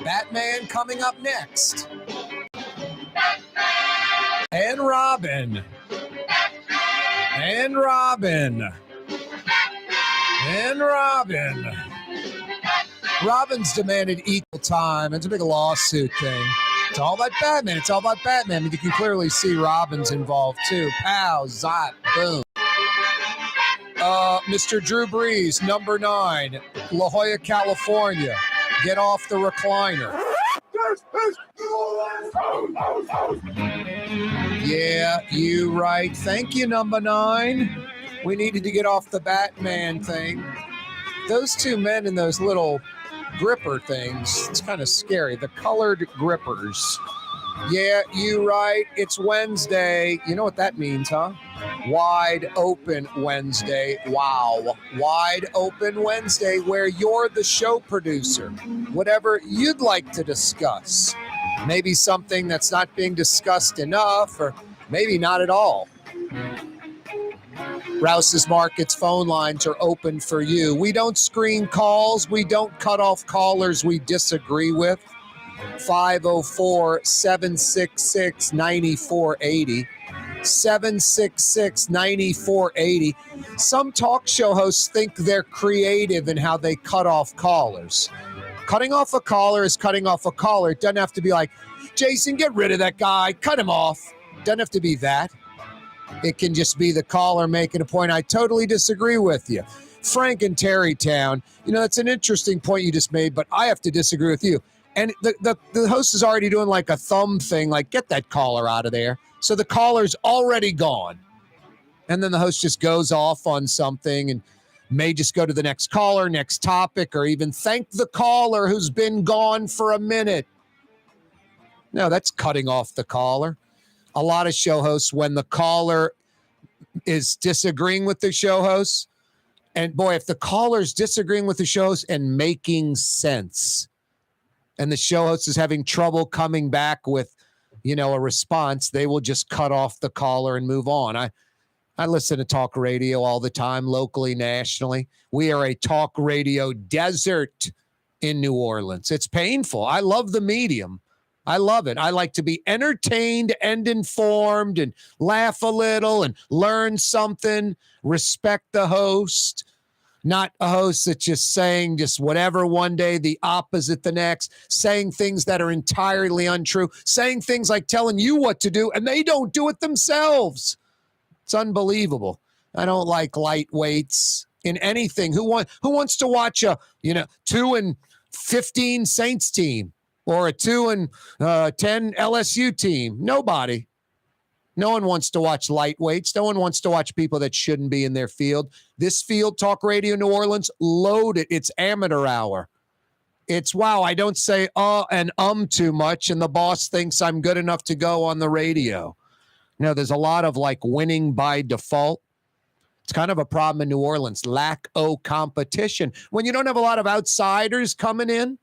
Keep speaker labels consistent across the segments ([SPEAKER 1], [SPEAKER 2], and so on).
[SPEAKER 1] Batman coming up next. And Robin. And Robin. And Robin. Robin's demanded equal time. It's a big lawsuit thing. It's all about Batman. It's all about Batman. But you can clearly see Robin's involved too. Pow, zap, boom. Mr. Drew Brees, number 9, La Jolla, California. Get off the recliner. Yeah, you right. Thank you, number 9. We needed to get off the Batman thing. Those two men in those little gripper things, it's kind of scary. The colored grippers. Yeah, you right. It's Wednesday. You know what that means, huh? Wide Open Wednesday. Wow. Wide Open Wednesday, where you're the show producer. Whatever you'd like to discuss. Maybe something that's not being discussed enough, or maybe not at all. Rouse's Markets phone lines are open for you. We don't screen calls. We don't cut off callers we disagree with. 504-766-9480. 766-9480. Some talk show hosts think they're creative in how they cut off callers. Cutting off a caller is cutting off a caller. It doesn't have to be like, Jason, get rid of that guy. Cut him off. It doesn't have to be that. It can just be the caller making a point. I totally disagree with you. Frank in Terrytown, that's an interesting point you just made, but I have to disagree with you. And the host is already doing like a thumb thing, like get that caller out of there. So the caller's already gone. And then the host just goes off on something and may just go to the next caller, next topic, or even thank the caller who's been gone for a minute. No, that's cutting off the caller. A lot of show hosts, when the caller is disagreeing with the show host, and boy, if the caller's disagreeing with the show host and making sense, and the show host is having trouble coming back with, a response, they will just cut off the caller and move on. I listen to talk radio all the time, locally, nationally. We are a talk radio desert in New Orleans. It's painful. I love the medium. I love it. I like to be entertained and informed and laugh a little and learn something, respect the host. Not a host that's just saying just whatever one day, the opposite the next, saying things that are entirely untrue, saying things like telling you what to do, and they don't do it themselves. It's unbelievable. I don't like lightweights in anything. Who wants to watch a 2-15 Saints team or a 2-10 LSU team? Nobody. No one wants to watch lightweights. No one wants to watch people that shouldn't be in their field. This field, Talk Radio New Orleans, loaded. It's amateur hour. It's, wow, I don't say and too much, and the boss thinks I'm good enough to go on the radio. There's a lot of like winning by default. It's kind of a problem in New Orleans. Lack of competition. When you don't have a lot of outsiders coming in,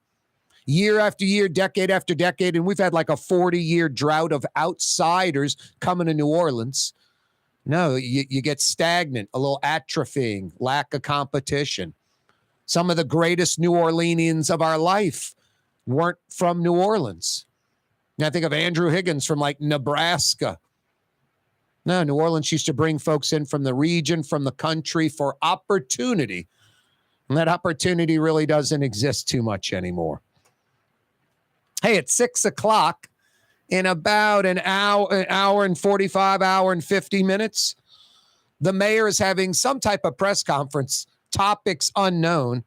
[SPEAKER 1] year after year, decade after decade, and we've had like a 40-year drought of outsiders coming to New Orleans. No, you get stagnant, a little atrophying, lack of competition. Some of the greatest New Orleanians of our life weren't from New Orleans. Now, I think of Andrew Higgins from like Nebraska. No, New Orleans used to bring folks in from the region, from the country for opportunity. And that opportunity really doesn't exist too much anymore. Hey, it's 6 o'clock in about an hour and 45, hour and 50 minutes. The mayor is having some type of press conference, topics unknown.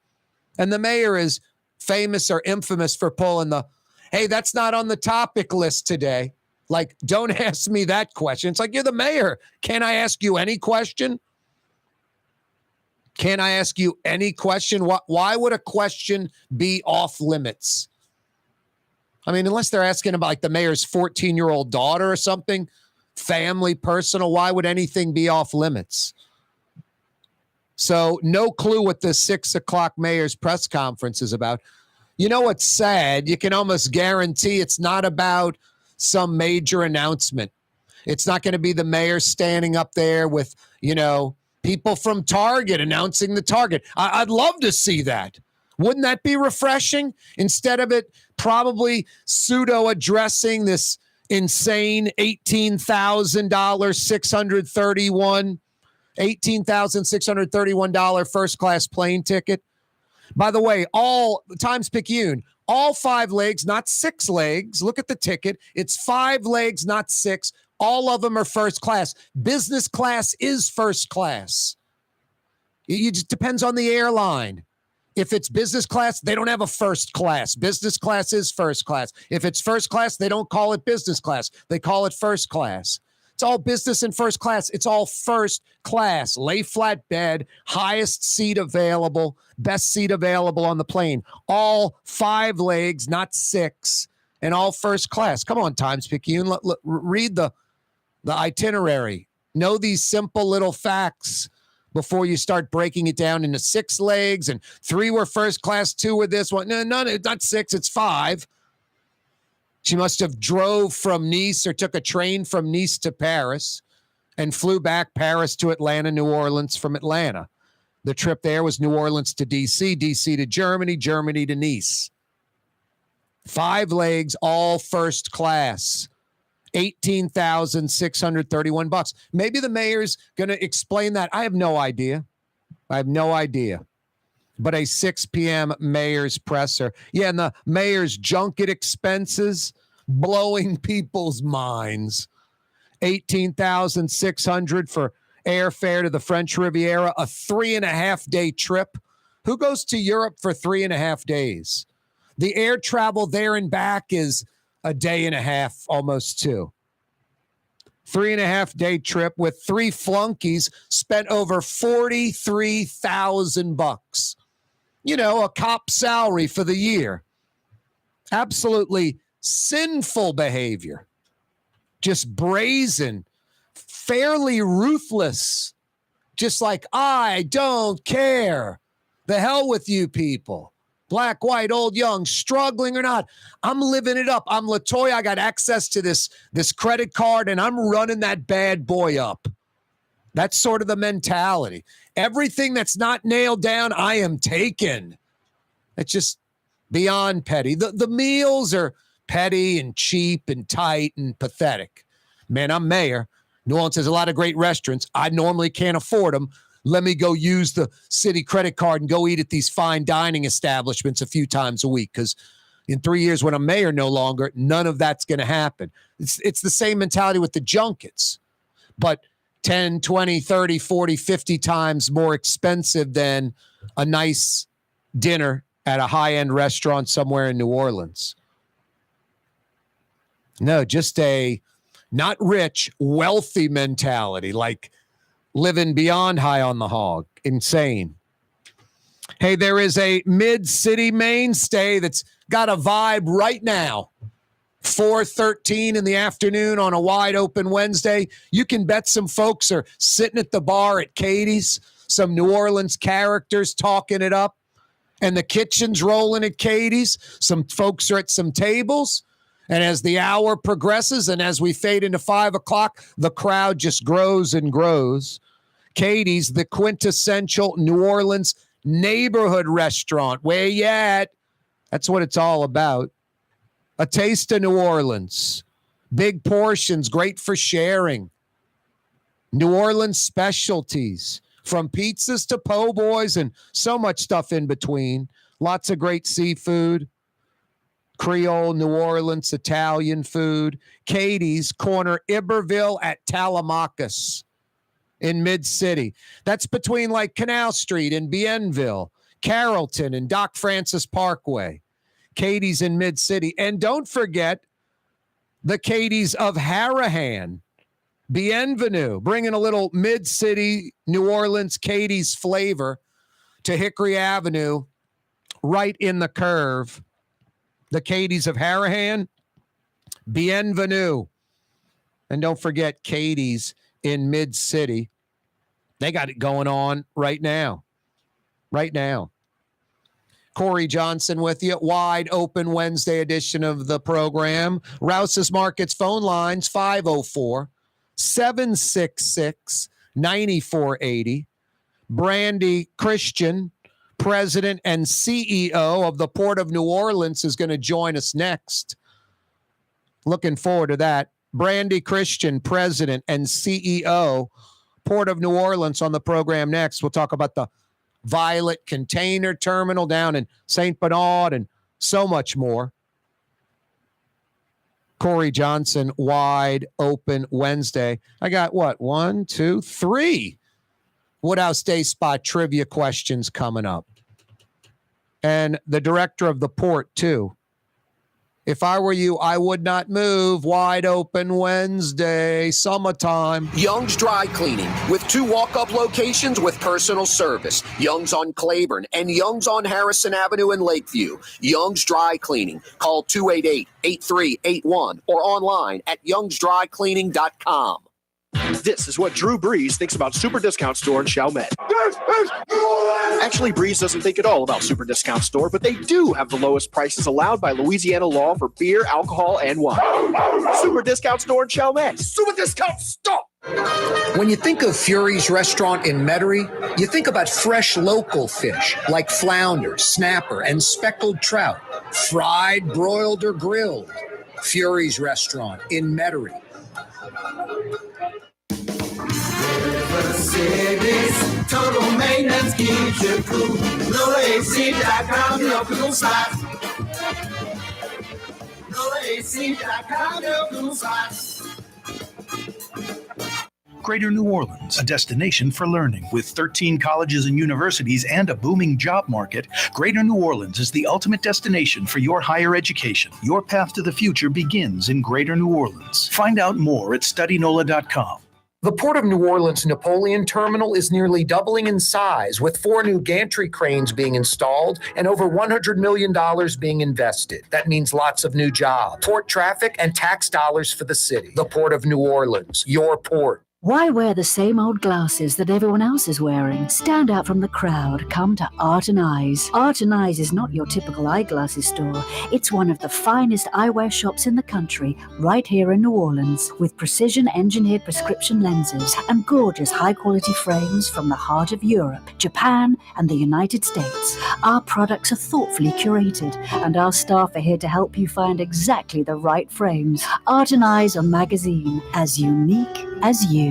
[SPEAKER 1] And the mayor is famous or infamous for pulling hey, that's not on the topic list today. Like, don't ask me that question. It's like, you're the mayor. Can I ask you any question? Can I ask you any question? Why would a question be off limits? I mean, unless they're asking about like the mayor's 14-year-old daughter or something, family, personal, why would anything be off limits? So no clue what the 6 o'clock mayor's press conference is about. You know what's sad? You can almost guarantee it's not about some major announcement. It's not going to be the mayor standing up there with, people from Target announcing the Target. I'd love to see that. Wouldn't that be refreshing? Instead of it probably pseudo addressing this insane $18,631 first class plane ticket. By the way, all Times-Picayune, all 5 legs, not 6 legs. Look at the ticket. It's 5 legs, not 6. All of them are first class. Business class is first class. It just depends on the airline. If it's business class, they don't have a first class. Business class is first class. If it's first class, they don't call it business class. They call it first class. It's all business and first class. It's all first class. Lay flat bed, highest seat available, best seat available on the plane. All 5 legs, not 6, and all first class. Come on, Times-Picayune. Read the itinerary. Know these simple little facts before you start breaking it down into 6 legs and 3 were first class, 2 were this one. No, it's not 6, it's 5. She must have drove from Nice or took a train from Nice to Paris and flew back Paris to Atlanta, New Orleans from Atlanta. The trip there was New Orleans to D.C., D.C. to Germany, Germany to Nice. 5 legs, all first class. $18,631. Maybe the mayor's going to explain that. I have no idea. But a 6 p.m. mayor's presser. Yeah, and the mayor's junket expenses blowing people's minds. $18,600 for airfare to the French Riviera, a 3.5-day trip. Who goes to Europe for 3.5 days? The air travel there and back is a day and a half, almost 2. 3.5-day trip with 3 flunkies spent over $43,000. You know, a cop salary for the year. Absolutely sinful behavior. Just brazen, fairly ruthless. Just like, I don't care. The hell with you people. Black, white, old, young, struggling or not. I'm living it up. I'm LaToya. I got access to this credit card, and I'm running that bad boy up. That's sort of the mentality. Everything that's not nailed down, I am taking. It's just beyond petty. The meals are petty and cheap and tight and pathetic. Man, I'm mayor. New Orleans has a lot of great restaurants. I normally can't afford them. Let me go use the city credit card and go eat at these fine dining establishments a few times a week, because in 3 years when I'm mayor no longer, none of that's going to happen. It's the same mentality with the junkets, but 10, 20, 30, 40, 50 times more expensive than a nice dinner at a high-end restaurant somewhere in New Orleans. No, just a not rich, wealthy mentality, like living beyond high on the hog. Insane. Hey, there is a mid-city mainstay that's got a vibe right now. 4:13 in the afternoon on a wide open Wednesday. You can bet some folks are sitting at the bar at Katie's, some New Orleans characters talking it up, and the kitchen's rolling at Katie's. Some folks are at some tables. And as the hour progresses and as we fade into 5 o'clock, the crowd just grows and grows. Katie's, the quintessential New Orleans neighborhood restaurant. Where you at? That's what it's all about. A taste of New Orleans. Big portions, great for sharing. New Orleans specialties, from pizzas to po' boys and so much stuff in between. Lots of great seafood. Creole, New Orleans, Italian food. Katie's, corner Iberville at Talamacus in Mid-City. That's between like Canal Street and Bienville, Carrollton and Doc Francis Parkway. Katie's in Mid-City. And don't forget the Katie's of Harahan. Bienvenue, bringing a little Mid-City New Orleans Katie's flavor to Hickory Avenue, right in the curve. The Katie's of Harahan, Bienvenue. And don't forget Katie's in Mid-City. They got it going on right now. Right now. Corey Johnson with you. Wide open Wednesday edition of the program. Rouse's Markets phone lines 504-766-9480. Brandy Christian President and CEO of the Port of New Orleans, is going to join us next. Looking forward to that. Brandy Christian, President and CEO, Port of New Orleans, on the program next. We'll talk about the Violet Container Terminal down in St. Bernard and so much more. Corey Johnson, Wide Open Wednesday. I got what? 1, 2, 3 Woodhouse Day Spot trivia questions coming up. And the director of the port, too. If I were you, I would not move. Wide Open Wednesday, summertime.
[SPEAKER 2] Young's Dry Cleaning, with 2 walk-up locations with personal service. Young's on Claiborne and Young's on Harrison Avenue in Lakeview. Young's Dry Cleaning. Call 288-8381 or online at youngsdrycleaning.com.
[SPEAKER 3] This is what Drew Brees thinks about Super Discount Store in Chalmette. Actually, Brees doesn't think at all about Super Discount Store, but they do have the lowest prices allowed by Louisiana law for beer, alcohol, and wine. Super Discount Store in Chalmette. Super Discount Store!
[SPEAKER 2] When you think of Fury's Restaurant in Metairie, you think about fresh local fish like flounder, snapper, and speckled trout, fried, broiled, or grilled. Fury's Restaurant in Metairie.
[SPEAKER 4] Service, total maintenance keeps you cool. NoAC.com, help you side. NoAC.com, help you side.
[SPEAKER 5] Greater New Orleans, a destination for learning. With 13 colleges and universities and a booming job market, Greater New Orleans is the ultimate destination for your higher education. Your path to the future begins in Greater New Orleans. Find out more at studynola.com.
[SPEAKER 2] The Port of New Orleans Napoleon Terminal is nearly doubling in size, with 4 new gantry cranes being installed and over $100 million being invested. That means lots of new jobs, port traffic, and tax dollars for the city. The Port of New Orleans, your port.
[SPEAKER 6] Why wear the same old glasses that everyone else is wearing? Stand out from the crowd. Come to Art and Eyes. Art and Eyes is not your typical eyeglasses store. It's one of the finest eyewear shops in the country, right here in New Orleans, with precision-engineered prescription lenses and gorgeous high-quality frames from the heart of Europe, Japan, and the United States. Our products are thoughtfully curated, and our staff are here to help you find exactly the right frames. Art and Eyes are magazine, as unique as you.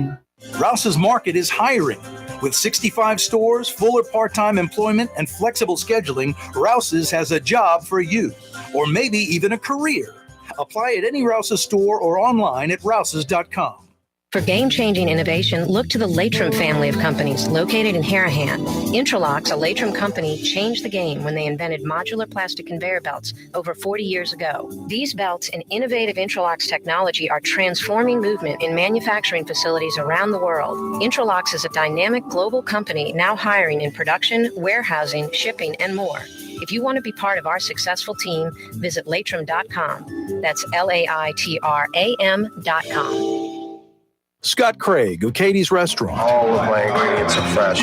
[SPEAKER 5] Rouse's Market is hiring. With 65 stores, full or part-time employment, and flexible scheduling, Rouse's has a job for you, or maybe even a career. Apply at any Rouse's store or online at rouses.com.
[SPEAKER 7] For game-changing innovation, look to the Latrim family of companies located in Harahan. Intralocks, a Latrim company, changed the game when they invented modular plastic conveyor belts over 40 years ago. These belts and innovative Intralocks technology are transforming movement in manufacturing facilities around the world. Intralocks is a dynamic global company now hiring in production, warehousing, shipping, and more. If you want to be part of our successful team, visit Latrim.com. That's LAITRAM.com.
[SPEAKER 3] Scott Craig of Katie's Restaurant.
[SPEAKER 8] All of my ingredients are fresh.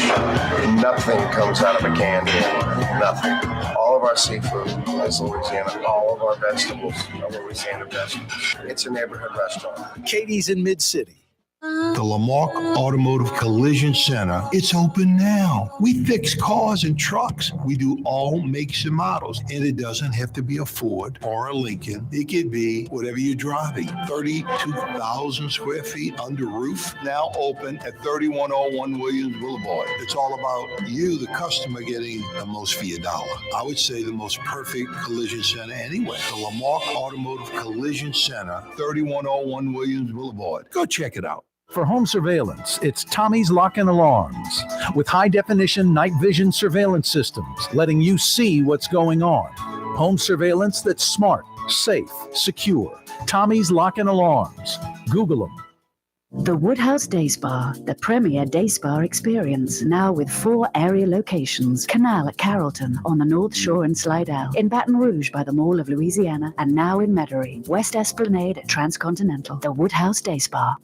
[SPEAKER 8] Nothing comes out of a can here. Nothing. All of our seafood is Louisiana. All of our vegetables are Louisiana vegetables. It's a neighborhood restaurant.
[SPEAKER 3] Katie's in Mid-City.
[SPEAKER 9] The Lamarck Automotive Collision Center, it's open now. We fix cars and trucks. We do all makes and models. And it doesn't have to be a Ford or a Lincoln. It could be whatever you're driving. 32,000 square feet under roof, now open at 3101 Williams Boulevard. It's all about you, the customer, getting the most for your dollar. I would say the most perfect collision center anyway. The Lamarck Automotive Collision Center, 3101 Williams Boulevard. Go check it out.
[SPEAKER 5] For home surveillance, it's Tommy's Lock and Alarms. With high-definition night vision surveillance systems, letting you see what's going on. Home surveillance that's smart, safe, secure. Tommy's Lock and Alarms. Google them.
[SPEAKER 6] The Woodhouse Day Spa, the premier day spa experience, now with 4 area locations. Canal at Carrollton, on the North Shore and Slidell, in Baton Rouge by the Mall of Louisiana, and now in Metairie, West Esplanade at Transcontinental. The Woodhouse Day Spa.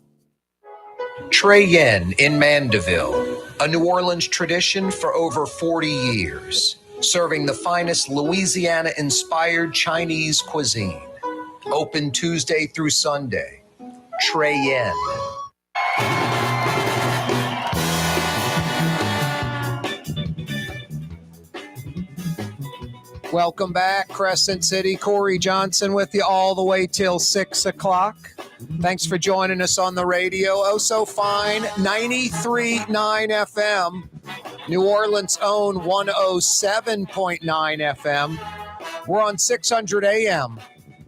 [SPEAKER 2] Trey Yen in Mandeville, a New Orleans tradition for over 40 years, serving the finest Louisiana-inspired Chinese cuisine. Open Tuesday through Sunday. Trey Yen.
[SPEAKER 1] Welcome back, Crescent City. Corey Johnson with you all the way till 6 o'clock. Thanks for joining us on the radio. Oh, so fine. 93.9 FM. New Orleans' own 107.9 FM. We're on 600 AM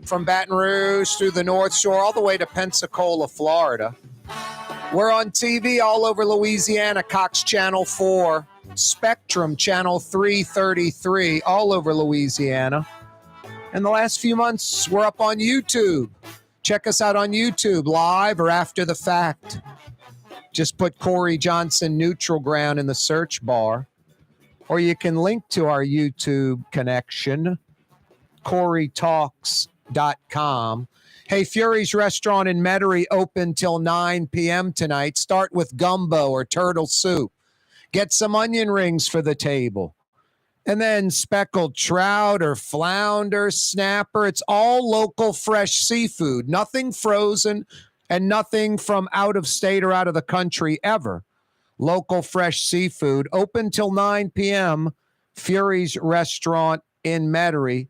[SPEAKER 1] from Baton Rouge through the North Shore all the way to Pensacola, Florida. We're on TV all over Louisiana, Cox Channel 4. Spectrum Channel 333 all over Louisiana. In the last few months, we're up on YouTube. Check us out on YouTube, live or after the fact. Just put Corey Johnson Neutral Ground in the search bar. Or you can link to our YouTube connection, CoreyTalks.com. Hey, Fury's Restaurant in Metairie open till 9 p.m. tonight. Start with gumbo or turtle soup. Get some onion rings for the table. And then speckled trout or flounder, snapper. It's all local fresh seafood. Nothing frozen and nothing from out of state or out of the country ever. Local fresh seafood. Open till 9 p.m. Fury's Restaurant in Metairie.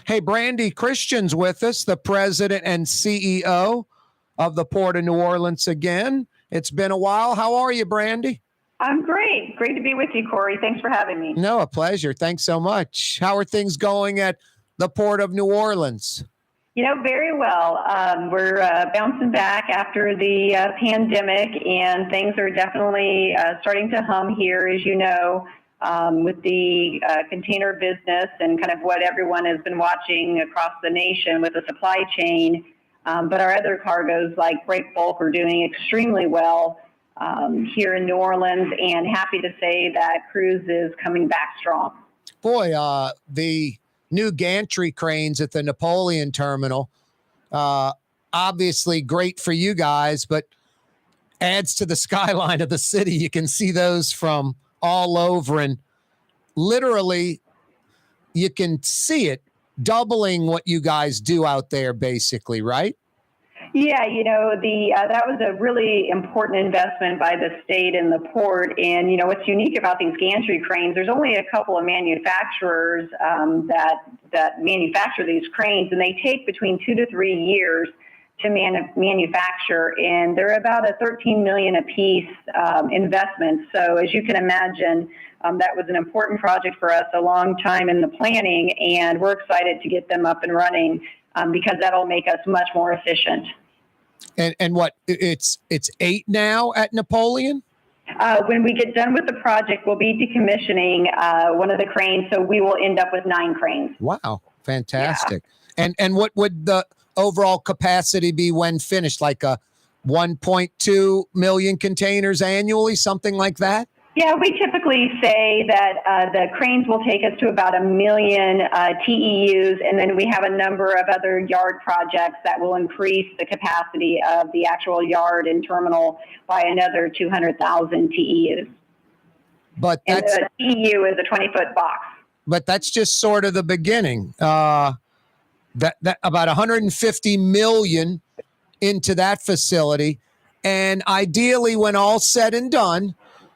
[SPEAKER 1] Hey, Brandy Christian's with us, the president and CEO of the Port of New Orleans again. It's been a while. How are you, Brandy?
[SPEAKER 10] I'm great. Great to be with you, Corey. Thanks for having me.
[SPEAKER 1] No, a pleasure. Thanks so much. How are things going at the Port of New Orleans?
[SPEAKER 10] You know, very well. We're bouncing back after the pandemic, and things are definitely starting to hum here, as you know, with the container business and kind of what everyone has been watching across the nation with the supply chain. But our other cargoes, like break bulk, are doing extremely well here in New Orleans, and happy to say that cruise is coming back strong.
[SPEAKER 1] Boy, the new gantry cranes at the Napoleon terminal, obviously great for you guys, but adds to the skyline of the city. You can see those from all over, and literally you can see it doubling what you guys do out there, basically, right?
[SPEAKER 10] Yeah, you know, that was a really important investment by the state and the port. And, you know, what's unique about these gantry cranes, there's only a couple of manufacturers that manufacture these cranes, and they take between 2 to 3 years to manufacture, and they're about a $13 million a piece investment. So as you can imagine, that was an important project for us, a long time in the planning, and we're excited to get them up and running because that'll make us much more efficient.
[SPEAKER 1] And what, it's 8 now at Napoleon?
[SPEAKER 10] When we get done with the project, we'll be decommissioning one of the cranes, so we will end up with 9 cranes.
[SPEAKER 1] Wow, fantastic. Yeah. And what would the overall capacity be when finished? Like a 1.2 million containers annually, something like that?
[SPEAKER 10] Yeah, we typically say that the cranes will take us to about 1 million TEUs, and then we have a number of other yard projects that will increase the capacity of the actual yard and terminal by another 200,000 TEUs.
[SPEAKER 1] But
[SPEAKER 10] and the TEU is a 20-foot box.
[SPEAKER 1] But that's just sort of the beginning. That about 150 million into that facility, and ideally, when all said and done,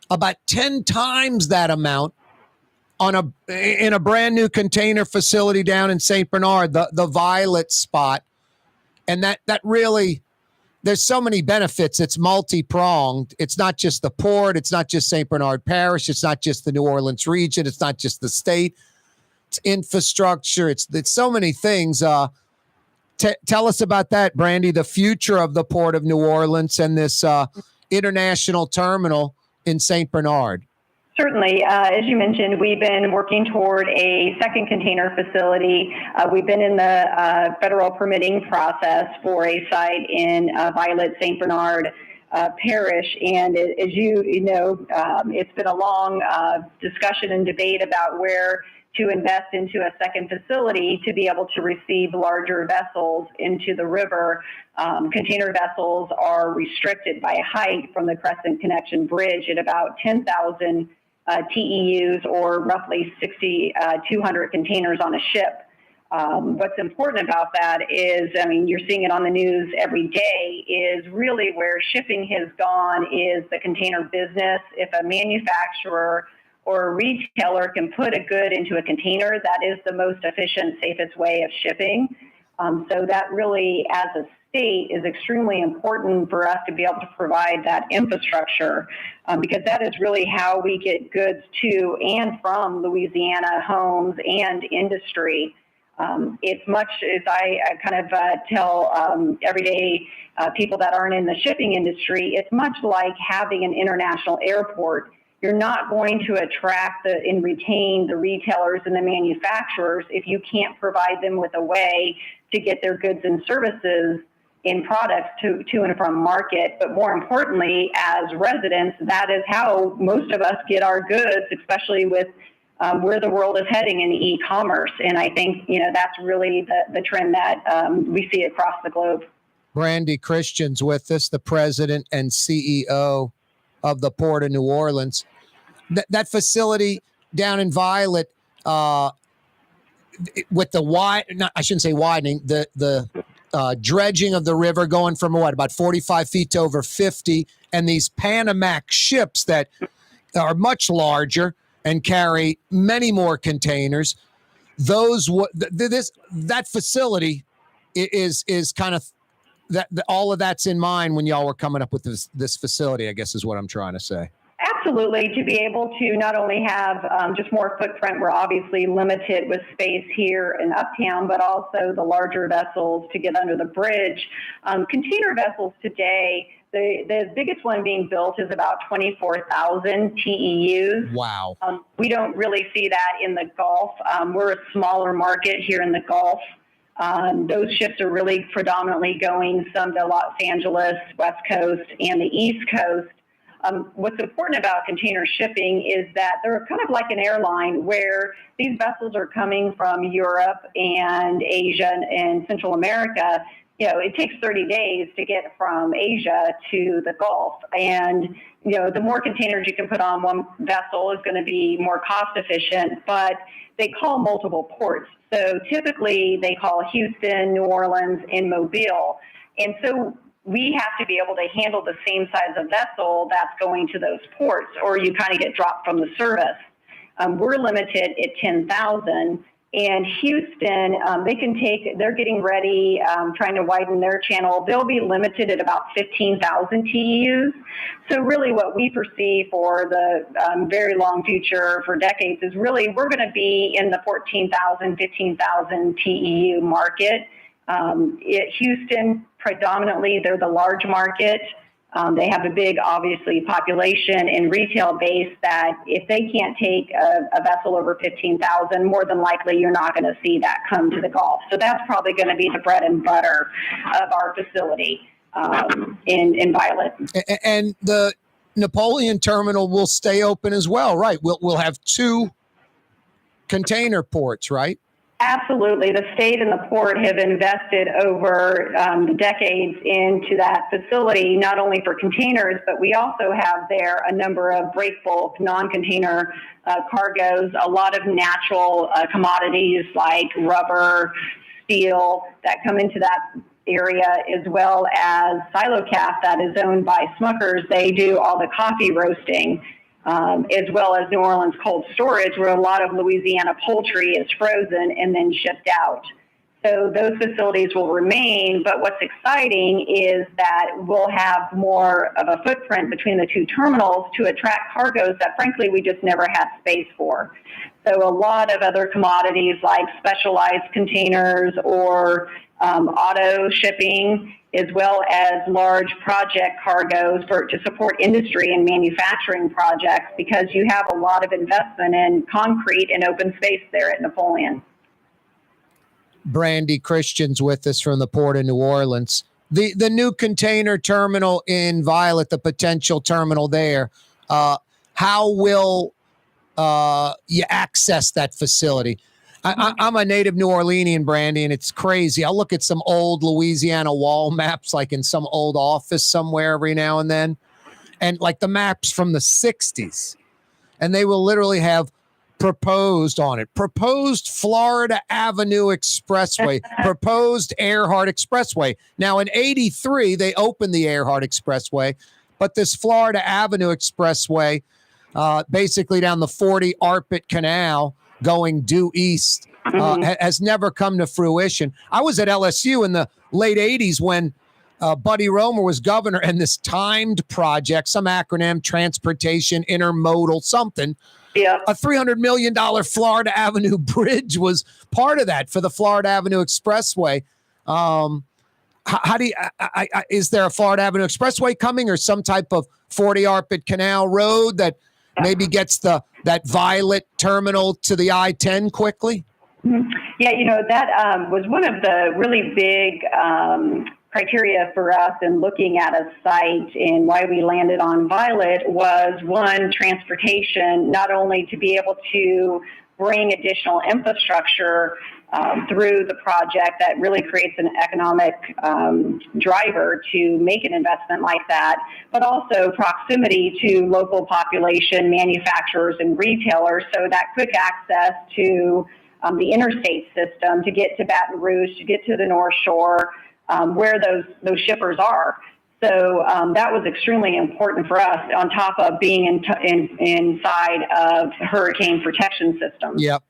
[SPEAKER 1] about 10 times that amount in a brand new container facility down in St. Bernard, the Violet spot. And that really, there's so many benefits. It's multi-pronged. It's not just the port. It's not just St. Bernard Parish. It's not just the New Orleans region. It's not just the state. It's infrastructure. It's so many things. Tell us about that, Brandy, the future of the Port of New Orleans and this international terminal in St. Bernard.
[SPEAKER 10] Certainly. As you mentioned, we've been working toward a second container facility. We've been in the federal permitting process for a site in Violet St. Bernard Parish. And as you know, it's been a long discussion and debate about where to invest into a second facility to be able to receive larger vessels into the river. Container vessels are restricted by height from the Crescent Connection Bridge at about 10,000 TEUs, or roughly 6,200 containers on a ship. What's important about that is, I mean, you're seeing it on the news every day, is really where shipping has gone is the container business. If a manufacturer or a retailer can put a good into a container, that is the most efficient, safest way of shipping. So that really, as a state, is extremely important for us to be able to provide that infrastructure, because that is really how we get goods to and from Louisiana homes and industry. It's much as I kind of tell everyday people that aren't in the shipping industry, it's much like having an international airport. You're not going to attract and retain the retailers and the manufacturers if you can't provide them with a way to get their goods and services in products to and from market. But more importantly, as residents, that is how most of us get our goods, especially with where the world is heading in e-commerce. And I think, that's really the trend that we see across the globe.
[SPEAKER 1] Brandy Christian's with us, the president and CEO of the Port of New Orleans. That facility down in Violet, with the I shouldn't say widening, the dredging of the river going from about 45 feet to over 50, and these Panamax ships that are much larger and carry many more containers. That facility is kind of that. All of that's in mind when y'all were coming up with this facility, I guess is what I'm trying to say.
[SPEAKER 10] Absolutely, to be able to not only have just more footprint, we're obviously limited with space here in Uptown, but also the larger vessels to get under the bridge. Container vessels today, the biggest one being built is about 24,000 TEUs.
[SPEAKER 1] Wow.
[SPEAKER 10] We don't really see that in the Gulf. We're a smaller market here in the Gulf. Those ships are really predominantly going some to Los Angeles, West Coast, and the East Coast. What's important about container shipping is that they're kind of like an airline where these vessels are coming from Europe and Asia and Central America. It takes 30 days to get from Asia to the Gulf. And, the more containers you can put on one vessel is going to be more cost efficient, but they call multiple ports. So typically they call Houston, New Orleans, and Mobile. And so we have to be able to handle the same size of vessel that's going to those ports, or you kind of get dropped from the service. We're limited at 10,000. And Houston, they're getting ready, trying to widen their channel. They'll be limited at about 15,000 TEUs. So really what we foresee for the very long future, for decades, is really we're going to be in the 14,000, 15,000 TEU market. Houston, predominantly, they're the large market. They have a big, obviously, population and retail base that if they can't take a vessel over 15,000, more than likely you're not going to see that come to the Gulf. So that's probably going to be the bread and butter of our facility in Violet.
[SPEAKER 1] And the Napoleon terminal will stay open as well, right? We'll have 2 container ports, right?
[SPEAKER 10] Absolutely. The state and the port have invested over the decades into that facility, not only for containers, but we also have there a number of break bulk, non-container cargoes, a lot of natural commodities like rubber, steel that come into that area, as well as Silocaf that is owned by Smuckers. They do all the coffee roasting. As well as New Orleans cold storage, where a lot of Louisiana poultry is frozen and then shipped out. So those facilities will remain, but what's exciting is that we'll have more of a footprint between the 2 terminals to attract cargoes that, frankly, we just never had space for. So a lot of other commodities like specialized containers or auto shipping, as well as large project cargoes to support industry and manufacturing projects, because you have a lot of investment in concrete and open space there at Napoleon.
[SPEAKER 1] Brandy Christian's with us from the Port of New Orleans. The new container terminal in Violet, the potential terminal there, how will you access that facility? I'm a native New Orleanian, Brandy, and it's crazy. I'll look at some old Louisiana wall maps, like in some old office somewhere every now and then, and like the maps from the 60s, and they will literally have proposed on it. Proposed Florida Avenue Expressway, proposed Earhart Expressway. Now, in 83, they opened the Earhart Expressway, but this Florida Avenue Expressway, basically down the 40 Arpit Canal going due east, has never come to fruition. I was at LSU in the late 80s when Buddy Romer was governor, and this timed project, some acronym, transportation, intermodal, something.
[SPEAKER 10] Yeah.
[SPEAKER 1] A $300 million Florida Avenue bridge was part of that for the Florida Avenue Expressway. How do you, is there a Florida Avenue Expressway coming, or some type of 40 Arpit Canal Road that maybe gets that Violet terminal to the I-10 quickly?
[SPEAKER 10] Yeah, that was one of the really big criteria for us in looking at a site, and why we landed on Violet was, one, transportation, not only to be able to bring additional infrastructure through the project that really creates an economic driver to make an investment like that, but also proximity to local population, manufacturers, and retailers, so that quick access to the interstate system to get to Baton Rouge, to get to the North Shore, where those shippers are. So that was extremely important for us, on top of being inside of hurricane protection systems.
[SPEAKER 1] Yep.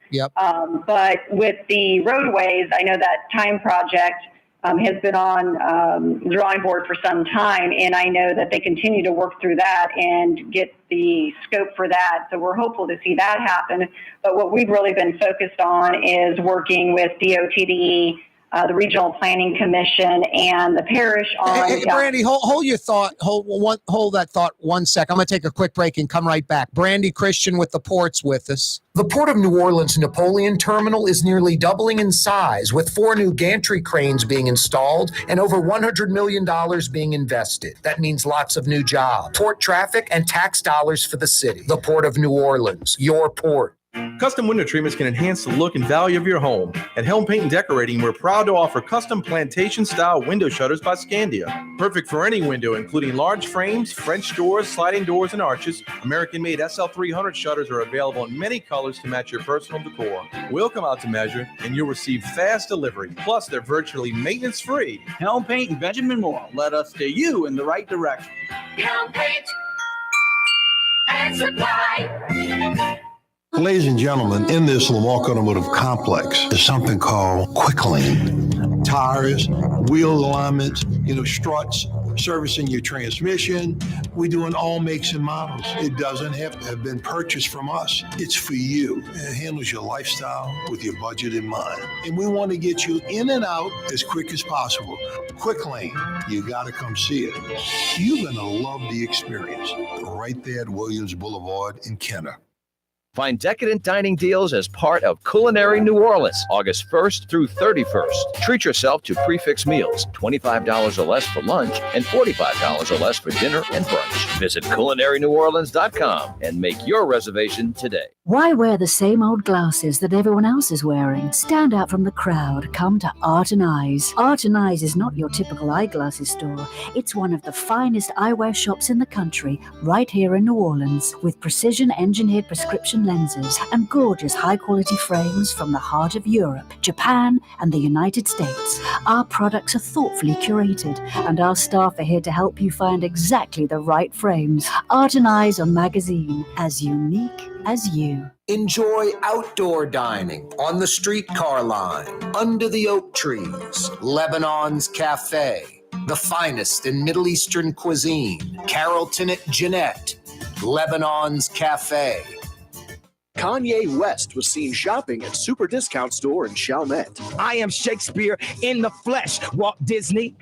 [SPEAKER 10] But with the roadways, I know that time project has been on the drawing board for some time, and I know that they continue to work through that and get the scope for that. So we're hopeful to see that happen. But what we've really been focused on is working with DOTD, the Regional Planning Commission, and the parish on.
[SPEAKER 1] Hey, Brandy, hold your thought. Hold that thought 1 second. I'm going to take a quick break and come right back. Brandy Christian with the ports with us.
[SPEAKER 2] The Port of New Orleans Napoleon Terminal is nearly doubling in size, with 4 new gantry cranes being installed and over $100 million being invested. That means lots of new jobs, port traffic, and tax dollars for the city. The Port of New Orleans, your port.
[SPEAKER 11] Custom window treatments can enhance the look and value of your home. At Helm Paint and Decorating, we're proud to offer custom plantation-style window shutters by Scandia. Perfect for any window, including large frames, French doors, sliding doors, and arches. American-made SL300 shutters are available in many colors to match your personal decor. We'll come out to measure, and you'll receive fast delivery. Plus, they're virtually maintenance-free.
[SPEAKER 12] Helm Paint and Benjamin Moore. Let us steer you in the right direction.
[SPEAKER 4] Helm Paint and Supply.
[SPEAKER 9] Ladies and gentlemen, in this Lamarck Automotive Complex is something called Quick Lane. Tires, wheel alignments, struts, servicing your transmission. We do in all makes and models. It doesn't have to have been purchased from us. It's for you. It handles your lifestyle with your budget in mind. And we want to get you in and out as quick as possible. Quick Lane, you got to come see it. You're going to love the experience. Right there at Williams Boulevard in Kenner.
[SPEAKER 13] Find decadent dining deals as part of Culinary New Orleans, August 1st through 31st. Treat yourself to prix meals, $25 or less for lunch and $45 or less for dinner and brunch. Visit culinaryneworleans.com and make your reservation today.
[SPEAKER 6] Why wear the same old glasses that everyone else is wearing? Stand out from the crowd. Come to Art and Eyes. Art and Eyes is not your typical eyeglasses store. It's one of the finest eyewear shops in the country, right here in New Orleans, with precision-engineered prescription lenses and gorgeous high-quality frames from the heart of Europe, Japan, and the United States. Our products are thoughtfully curated, and our staff are here to help you find exactly the right frames. Art and Eyes on Magazine, as unique as you.
[SPEAKER 2] Enjoy outdoor dining on the streetcar line, under the oak trees, Lebanon's Cafe, the finest in Middle Eastern cuisine, Carrollton at Jeanette, Lebanon's Cafe.
[SPEAKER 3] Kanye West was seen shopping at Super Discount Store in Chalmette.
[SPEAKER 14] I am Shakespeare in the flesh. Walt Disney,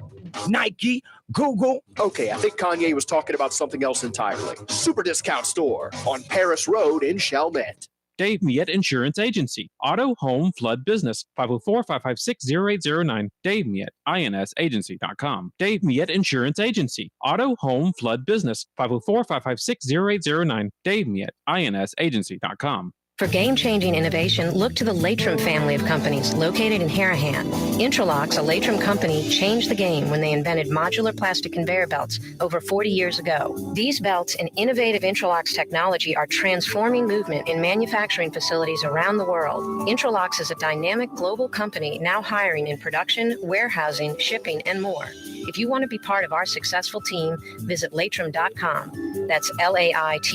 [SPEAKER 14] Nike, Google.
[SPEAKER 3] Okay, I think Kanye was talking about something else entirely. Super Discount Store on Paris Road in Chalmette.
[SPEAKER 15] Dave Miette Insurance Agency. Auto, home, flood, business. 504-556-0809. Dave Miette, INSagency.com. Dave Miette Insurance Agency. Auto, home, flood, business. 504-556-0809. Dave Miette, INSagency.com.
[SPEAKER 7] For game-changing innovation, look to the Latrim family of companies located in Harahan. Interlocks, a Latrim company, changed the game when they invented modular plastic conveyor belts over 40 years ago. These belts and innovative Interlocks technology are transforming movement in manufacturing facilities around the world. Interlocks is a dynamic global company now hiring in production, warehousing, shipping, and more. If you want to be part of our successful team, visit Latrim.com. That's LAITRAM.com.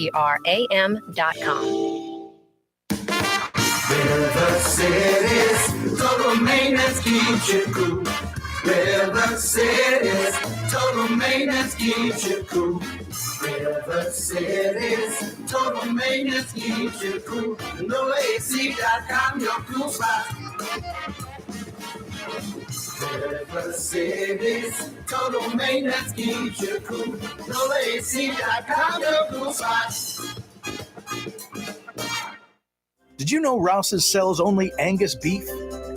[SPEAKER 4] River City's total maintenance keeps you cool. River City's total maintenance keeps you cool. River City's total maintenance keeps you cool. NoAC.com, your cool spot. River City's total maintenance keeps you cool. NoAC.com, your cool spot.
[SPEAKER 5] Did you know Rouse's sells only Angus beef?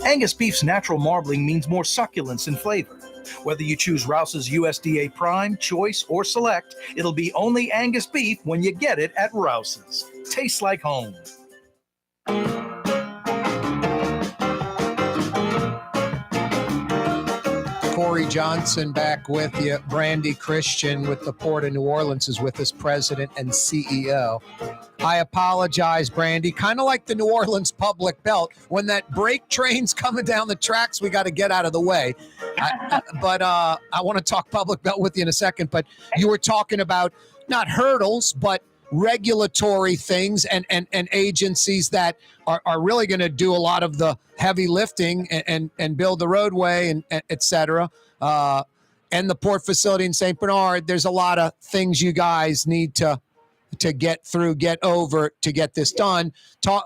[SPEAKER 5] Angus beef's natural marbling means more succulence and flavor. Whether you choose Rouse's USDA Prime, Choice, or Select, it'll be only Angus beef when you get it at Rouse's. Tastes like home.
[SPEAKER 1] Corey Johnson back with you. Brandy Christian with the Port of New Orleans is with us, president and CEO. I apologize, Brandy. Kind of like the New Orleans public belt. When that break train's coming down the tracks, we got to get out of the way. But I want to talk public belt with you in a second. But you were talking about not hurdles, but regulatory things and agencies that are really going to do a lot of the heavy lifting and build the roadway and et cetera. And the port facility in St. Bernard, there's a lot of things you guys need to get through, get over to get this done.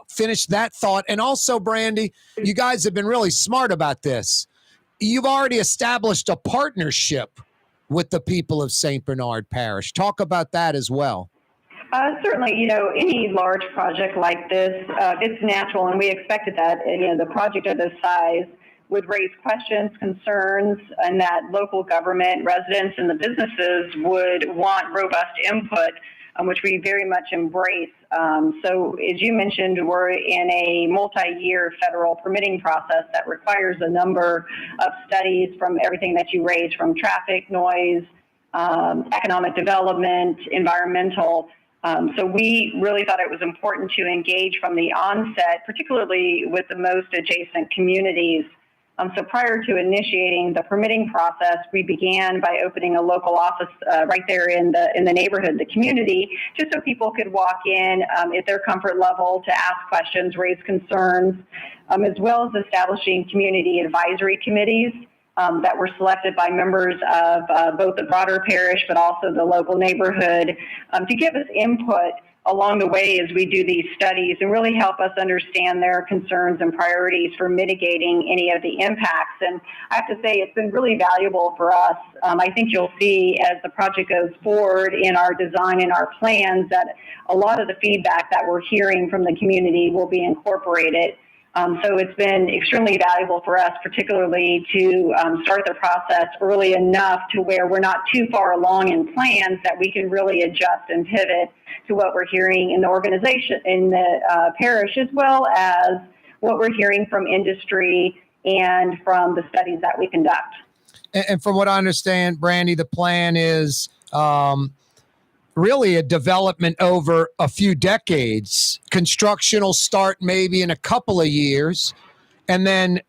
[SPEAKER 1] Finish that thought. And also, Brandy, you guys have been really smart about this. You've already established a partnership with the people of St. Bernard Parish. Talk about that as well.
[SPEAKER 10] Certainly, any large project like this, it's natural, and we expected that. The project of this size would raise questions, concerns, and that local government, residents, and the businesses would want robust input, which we very much embrace. So, as you mentioned, we're in a multi-year federal permitting process that requires a number of studies from everything that you raised, from traffic, noise, economic development, environmental. So we really thought it was important to engage from the onset, particularly with the most adjacent communities. So prior to initiating the permitting process, we began by opening a local office right there in the neighborhood, the community, just so people could walk in at their comfort level to ask questions, raise concerns, as well as establishing community advisory committees that were selected by members of both the broader parish, but also the local neighborhood, to give us input along the way as we do these studies and really help us understand their concerns and priorities for mitigating any of the impacts. And I have to say, it's been really valuable for us. I think you'll see as the project goes forward in our design and our plans that a lot of the feedback that we're hearing from the community will be incorporated. So it's been extremely valuable for us, particularly to start the process early enough to where we're not too far along in plans that we can really adjust and pivot to what we're hearing in the organization, in the parish, as well as what we're hearing from industry and from the studies that we conduct.
[SPEAKER 1] And from what I understand, Brandy, the plan is really a development over a few decades. Construction will start maybe in a couple of years, and then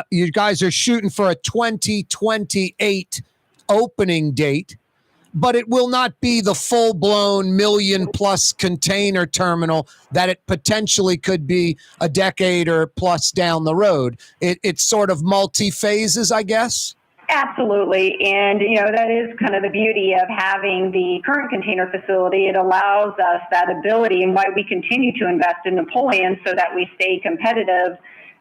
[SPEAKER 1] you guys are shooting for a 2028 opening date, but it will not be the full-blown million-plus container terminal that it potentially could be a decade or plus down the road. It's sort of multi-phases, I guess?
[SPEAKER 10] Absolutely. And, that is kind of the beauty of having the current container facility. It allows us that ability, and why we continue to invest in Napoleon, so that we stay competitive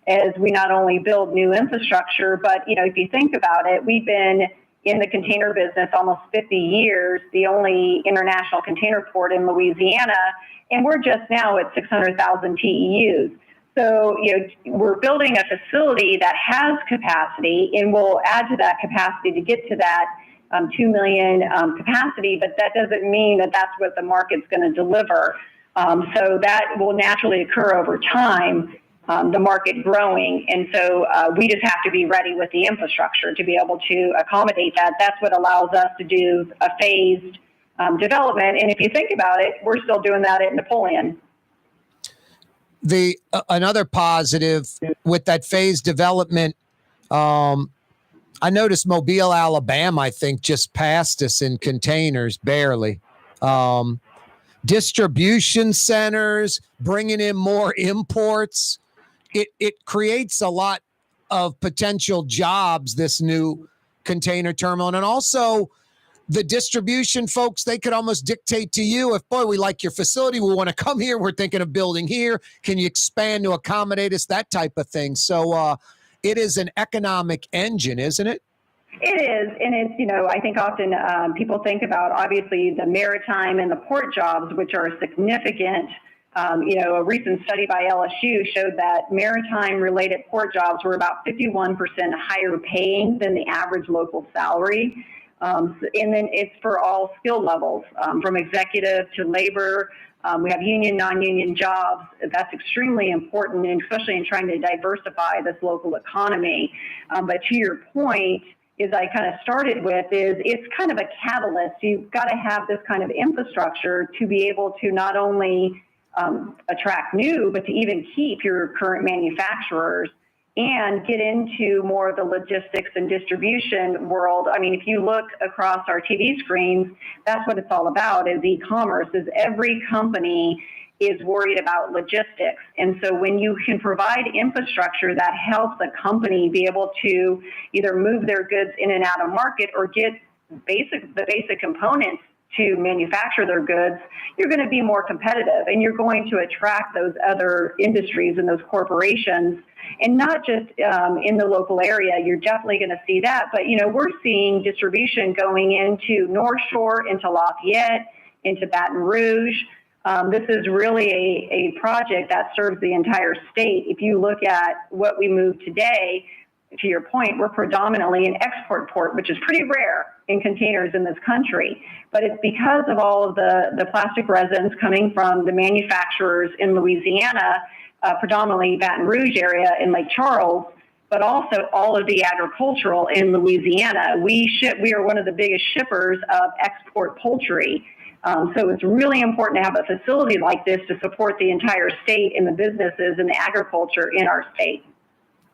[SPEAKER 10] as we not only build new infrastructure, but, if you think about it, we've been in the container business almost 50 years, the only international container port in Louisiana, and we're just now at 600,000 TEUs. So, we're building a facility that has capacity, and we'll add to that capacity to get to that 2 million capacity, but that doesn't mean that that's what the market's going to deliver. So that will naturally occur over time, the market growing. And so we just have to be ready with the infrastructure to be able to accommodate that. That's what allows us to do a phased development. And if you think about it, we're still doing that at Napoleon.
[SPEAKER 1] The another positive with that phased development, I noticed Mobile, Alabama, I think, just passed us in containers, barely. distribution centers, bringing in more imports. It creates a lot of potential jobs, this new container terminal. And also the distribution folks, they could almost dictate to you if, boy, we like your facility, we want to come here, we're thinking of building here, can you expand to accommodate us, that type of thing. So it is an economic engine, isn't it?
[SPEAKER 10] It is, and it's, I think often people think about, obviously, the maritime and the port jobs, which are significant. A recent study by LSU showed that maritime-related port jobs were about 51% higher paying than the average local salary. And then it's for all skill levels, from executive to labor. We have union, non-union jobs. That's extremely important, and especially in trying to diversify this local economy. But to your point, as I kind of started with, is it's kind of a catalyst. You've got to have this kind of infrastructure to be able to not only attract new, but to even keep your current manufacturers and get into more of the logistics and distribution world. I mean, if you look across our TV screens, that's what it's all about, is e-commerce, is every company is worried about logistics. And so when you can provide infrastructure that helps a company be able to either move their goods in and out of market or get the basic components to manufacture their goods, you're going to be more competitive, and you're going to attract those other industries and those corporations, and not just in the local area. You're definitely going to see that. But, we're seeing distribution going into North Shore, into Lafayette, into Baton Rouge. This is really a project that serves the entire state. If you look at what we move today, to your point, we're predominantly an export port, which is pretty rare in containers in this country. But it's because of all of the plastic resins coming from the manufacturers in Louisiana, predominantly Baton Rouge area and Lake Charles, but also all of the agricultural in Louisiana. We are one of the biggest shippers of export poultry. So it's really important to have a facility like this to support the entire state and the businesses and the agriculture in our state.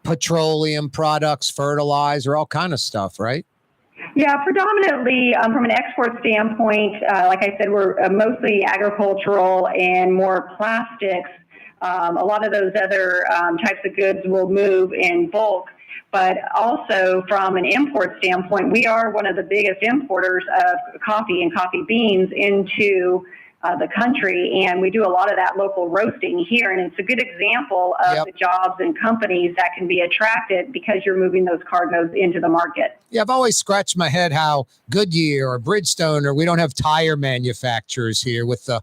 [SPEAKER 1] Petroleum products, fertilizer, all kind of stuff, right?
[SPEAKER 10] Yeah, predominantly from an export standpoint, like I said, we're mostly agricultural and more plastics. A lot of those other types of goods will move in bulk. But also from an import standpoint, we are one of the biggest importers of coffee and coffee beans into the country, and we do a lot of that local roasting here, and it's a good example of the jobs and companies that can be attracted because you're moving those cargoes into the market.
[SPEAKER 1] Yeah, I've always scratched my head how Goodyear or Bridgestone, or we don't have tire manufacturers here with the,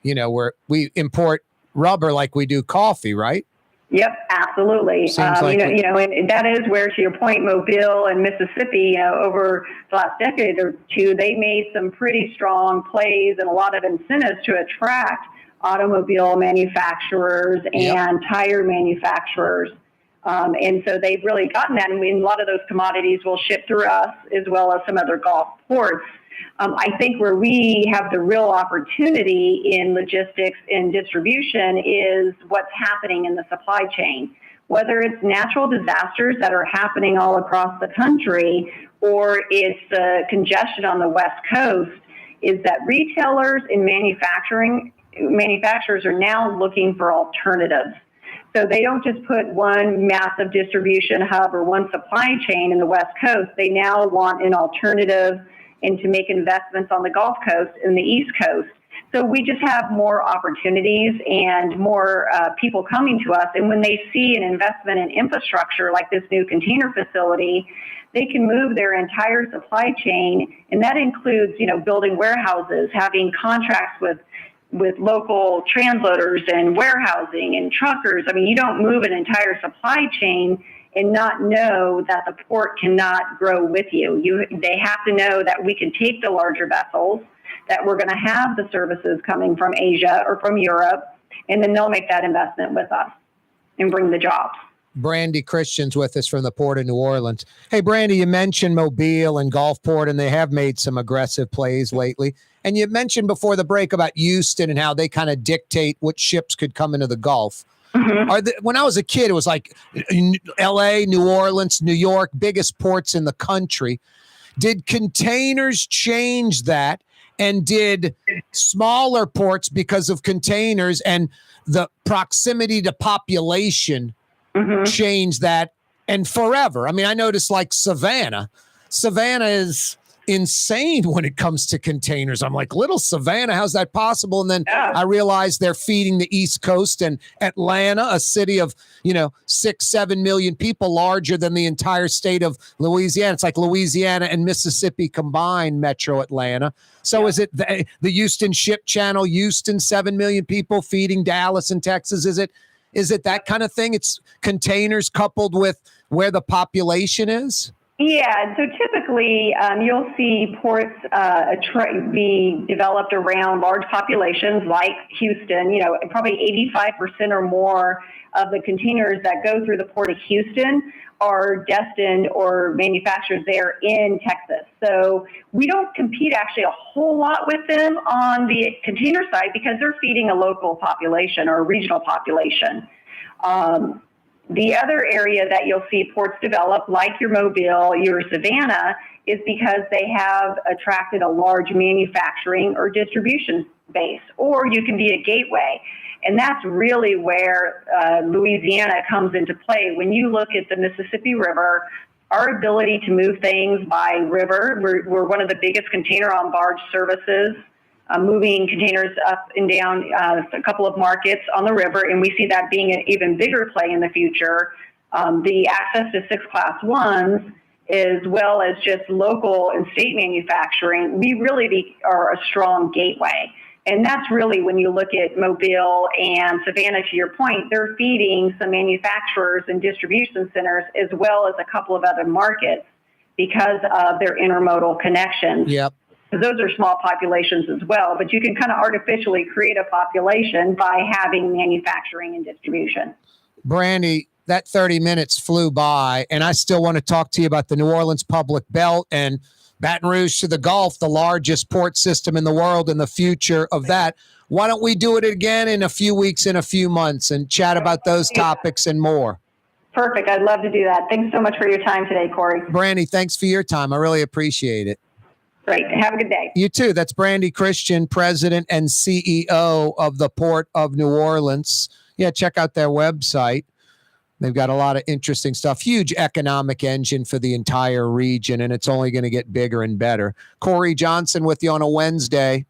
[SPEAKER 1] where we import rubber like we do coffee, right?
[SPEAKER 10] Yep, absolutely. And that is where, to your point, Mobile and Mississippi, over the last decade or two, they made some pretty strong plays and a lot of incentives to attract automobile manufacturers and tire manufacturers. And so they've really gotten that. And a lot of those commodities will ship through us as well as some other Gulf ports. I think where we have the real opportunity in logistics and distribution is what's happening in the supply chain, whether it's natural disasters that are happening all across the country or it's the congestion on the West Coast, is that retailers and manufacturers are now looking for alternatives. So they don't just put one massive distribution hub or one supply chain in the West Coast. They now want an alternative and to make investments on the Gulf Coast and the East Coast. So we just have more opportunities and more people coming to us. And when they see an investment in infrastructure like this new container facility, they can move their entire supply chain. And that includes, building warehouses, having contracts with local transloaders and warehousing and truckers. I mean, you don't move an entire supply chain and not know that the port cannot grow with you. They have to know that we can take the larger vessels, that we're going to have the services coming from Asia or from Europe, and then they'll make that investment with us and bring the jobs.
[SPEAKER 1] Brandy Christian's with us from the Port of New Orleans. Hey, Brandy, you mentioned Mobile and Gulfport, and they have made some aggressive plays lately. And you mentioned before the break about Houston and how they kind of dictate what ships could come into the Gulf. Mm-hmm. When I was a kid, it was like L.A., New Orleans, New York, biggest ports in the country. Did containers change that? and did smaller ports because of containers and the proximity to population changed that and forever. I mean, I noticed like Savannah is insane when it comes to containers. I'm like, little Savannah, how's that possible? And then I realized they're feeding the East Coast, and Atlanta, a city of 6-7 million people, larger than the entire state of Louisiana. It's like Louisiana and Mississippi combined, Metro Atlanta. So is it the Houston Ship Channel, Houston, 7 million people feeding Dallas and Texas? Is it that kind of thing? It's containers coupled with where the population is?
[SPEAKER 10] Yeah, so typically you'll see ports be developed around large populations like Houston. Probably 85% or more of the containers that go through the port of Houston are destined or manufactured there in Texas. So we don't compete actually a whole lot with them on the container side because they're feeding a local population or a regional population. The other area that you'll see ports develop, like your Mobile, your Savannah, is because they have attracted a large manufacturing or distribution base, or you can be a gateway. And that's really where Louisiana comes into play. When you look at the Mississippi River, our ability to move things by river, we're one of the biggest container on barge services, moving containers up and down a couple of markets on the river, and we see that being an even bigger play in the future. The access to 6 Class 1s, as well as just local and state manufacturing, we really are a strong gateway. And that's really when you look at Mobile and Savannah, to your point, they're feeding some manufacturers and distribution centers as well as a couple of other markets because of their intermodal connections.
[SPEAKER 1] Yep.
[SPEAKER 10] Those are small populations as well, but you can kind of artificially create a population by having manufacturing and distribution.
[SPEAKER 1] Brandy, that 30 minutes flew by, and I still want to talk to you about the New Orleans Public Belt and Baton Rouge to the Gulf, the largest port system in the world, and the future of that. Why don't we do it again in a few weeks, in a few months, and chat about those topics and more?
[SPEAKER 10] Perfect. I'd love to do that. Thanks so much for your time today, Corey.
[SPEAKER 1] Brandy, thanks for your time. I really appreciate it.
[SPEAKER 10] Great. Have a good day.
[SPEAKER 1] You too. That's Brandy Christian, President and CEO of the Port of New Orleans. Yeah, check out their website. They've got a lot of interesting stuff. Huge economic engine for the entire region, and it's only going to get bigger and better. Corey Johnson with you on a Wednesday.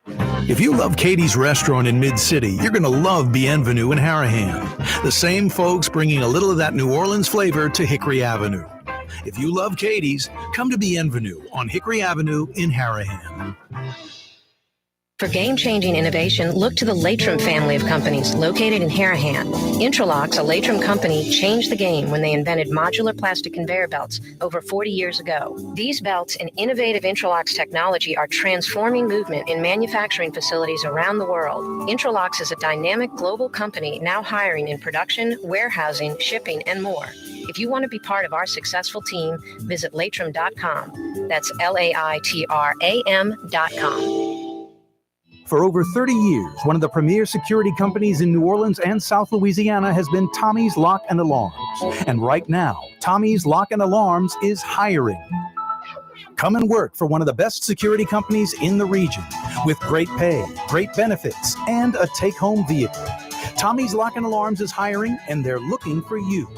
[SPEAKER 5] If you love Katie's Restaurant in Mid-City, you're going to love Bienvenue in Harahan. The same folks bringing a little of that New Orleans flavor to Hickory Avenue. If you love Katie's, come to Bienvenue on Hickory Avenue in Harahan.
[SPEAKER 7] For game-changing innovation, look to the Latrim family of companies located in Harahan. Intralocks, a Latrim company, changed the game when they invented modular plastic conveyor belts over 40 years ago. These belts and innovative Intralocks technology are transforming movement in manufacturing facilities around the world. Intralocks is a dynamic global company now hiring in production, warehousing, shipping, and more. If you want to be part of our successful team, visit Latrim.com. That's LAITRAM.com.
[SPEAKER 16] For over 30 years, one of the premier security companies in New Orleans and South Louisiana has been Tommy's Lock and Alarms. And right now, Tommy's Lock and Alarms is hiring. Come and work for one of the best security companies in the region with great pay, great benefits, and a take-home vehicle. Tommy's Lock and Alarms is hiring, and they're looking for you.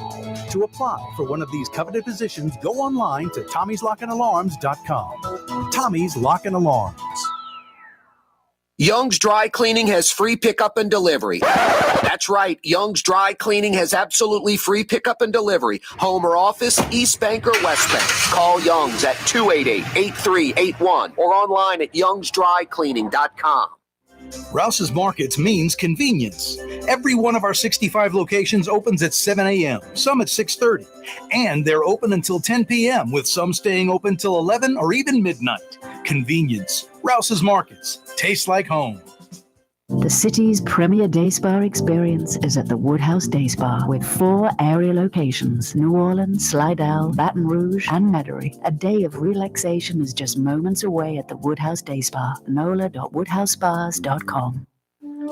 [SPEAKER 16] To apply for one of these coveted positions, go online to Tommy'sLockandAlarms.com. Tommy's Lock and Alarms.
[SPEAKER 2] Young's Dry Cleaning has free pickup and delivery. That's right. Young's Dry Cleaning has absolutely free pickup and delivery. Home or office, East Bank or West Bank. Call Young's at 288-8381 or online at youngsdrycleaning.com.
[SPEAKER 5] Rouse's Markets means convenience. Every one of our 65 locations opens at 7 a.m., some at 6:30, and they're open until 10 p.m., with some staying open till 11 or even midnight. Convenience. Rouse's Markets. Tastes like home.
[SPEAKER 6] The city's premier day spa experience is at the Woodhouse Day Spa with 4 area locations: New Orleans, Slidell, Baton Rouge, and Metairie. A day of relaxation is just moments away at the Woodhouse Day Spa. NOLA.woodhousespas.com.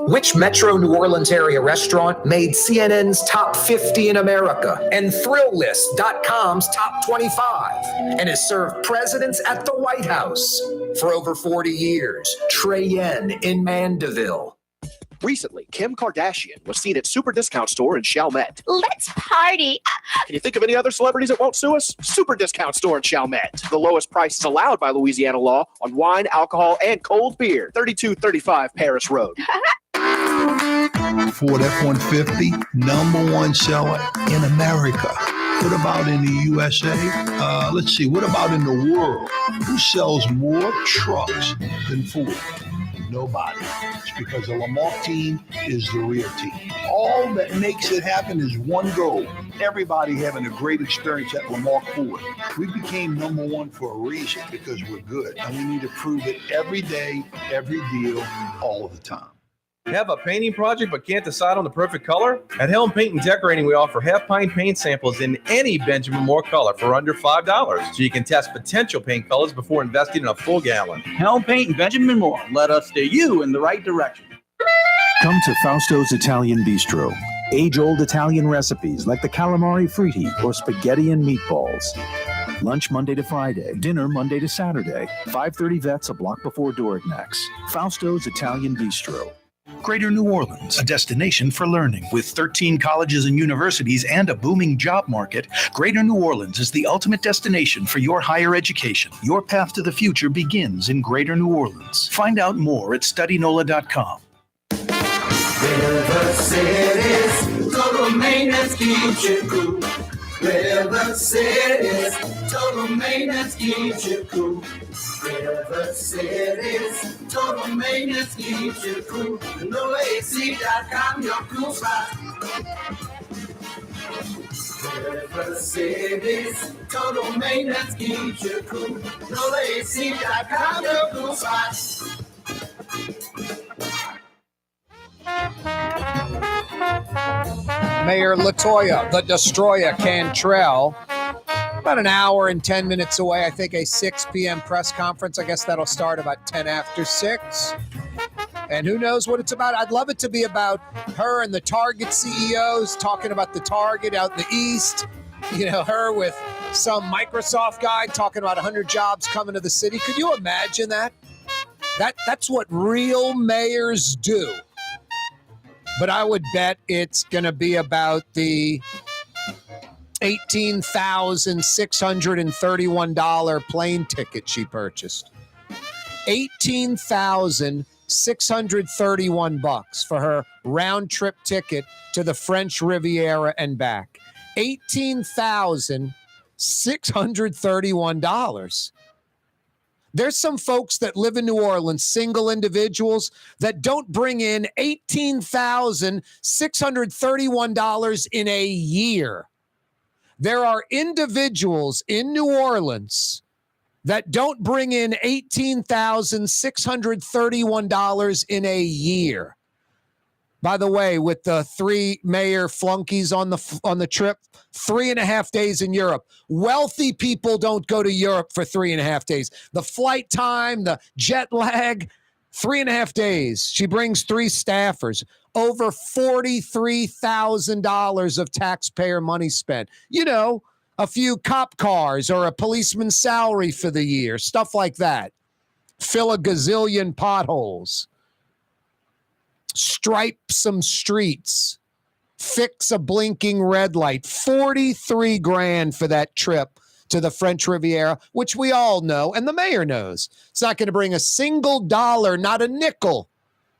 [SPEAKER 2] Which Metro New Orleans area restaurant made CNN's top 50 in America and ThrillList.com's top 25 and has served presidents at the White House? for over 40 years. Trey Yen in Mandeville.
[SPEAKER 3] Recently, Kim Kardashian was seen at Super Discount Store in Chalmette.
[SPEAKER 17] Let's party.
[SPEAKER 3] Can you think of any other celebrities that won't sue us? Super Discount Store in Chalmette. The lowest prices allowed by Louisiana law on wine, alcohol, and cold beer. 3235 Paris Road.
[SPEAKER 9] Ford F-150, #1 seller in America. What about in the USA? Let's see, what about in the world? Who sells more trucks than Ford? Nobody. It's because the Lamarck team is the real team. All that makes it happen is one goal. Everybody having a great experience at Lamarck Ford. We became #1 for a reason, because we're good. And we need to prove it every day, every deal, all the time.
[SPEAKER 11] Have a painting project but can't decide on the perfect color? At Helm Paint and Decorating, we offer half-pint paint samples in any Benjamin Moore color for under $5, so you can test potential paint colors before investing in a full gallon.
[SPEAKER 12] Helm Paint and Benjamin Moore. Let us steer you in the right direction.
[SPEAKER 16] Come to Fausto's Italian Bistro. Age-old Italian recipes like the calamari fritti or spaghetti and meatballs. Lunch Monday to Friday, dinner Monday to Saturday. 530 Vets, a block before Dorignax. Fausto's Italian Bistro.
[SPEAKER 5] Greater New Orleans, a destination for learning. With 13 colleges and universities and a booming job market, Greater New Orleans is the ultimate destination for your higher education. Your path to the future begins in Greater New Orleans. Find out more at studynola.com.
[SPEAKER 4] River City's total maintenance keeps you cool. River City's total maintenance keeps you cool. River City's total maintenance keeps you cool. NoAC.com, your cool spot. River City's total maintenance keeps you cool. NoAC.com, your cool spot.
[SPEAKER 1] Mayor Latoya, the Destroyer, Cantrell, about an hour and 10 minutes away. I think a 6 p.m. press conference. I guess that'll start about 10 after 6. And who knows what it's about. I'd love it to be about her and the Target CEOs talking about the Target out in the East. You know, her with some Microsoft guy talking about 100 jobs coming to the city. Could you imagine that? That's what real mayors do. But I would bet it's going to be about the $18,631 plane ticket she purchased. $18,631 for her round trip ticket to the French Riviera and back. $18,631. There's some folks that live in New Orleans, single individuals, that don't bring in $18,631 in a year. There are individuals in New Orleans that don't bring in $18,631 in a year. By the way, with the 3 mayor flunkies on the trip, 3.5 days in Europe. Wealthy people don't go to Europe for 3.5 days. The flight time, the jet lag, 3.5 days. She brings 3 staffers. Over $43,000 of taxpayer money spent. You know, a few cop cars or a policeman's salary for the year, stuff like that. Fill a gazillion potholes. Stripe some streets, fix a blinking red light. 43 grand for that trip to the French Riviera, which we all know, and the mayor knows. It's not going to bring a single dollar, not a nickel,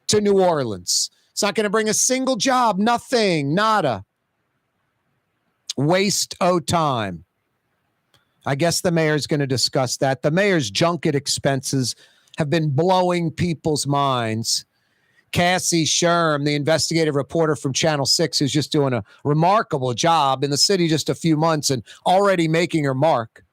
[SPEAKER 1] to New Orleans. It's not going to bring a single job, nothing, nada. Waste of time. I guess the mayor's going to discuss that. The mayor's junket expenses have been blowing people's minds. Cassie Sherm, the investigative reporter from Channel 6, who's just doing a remarkable job in the city just a few months and already making her mark.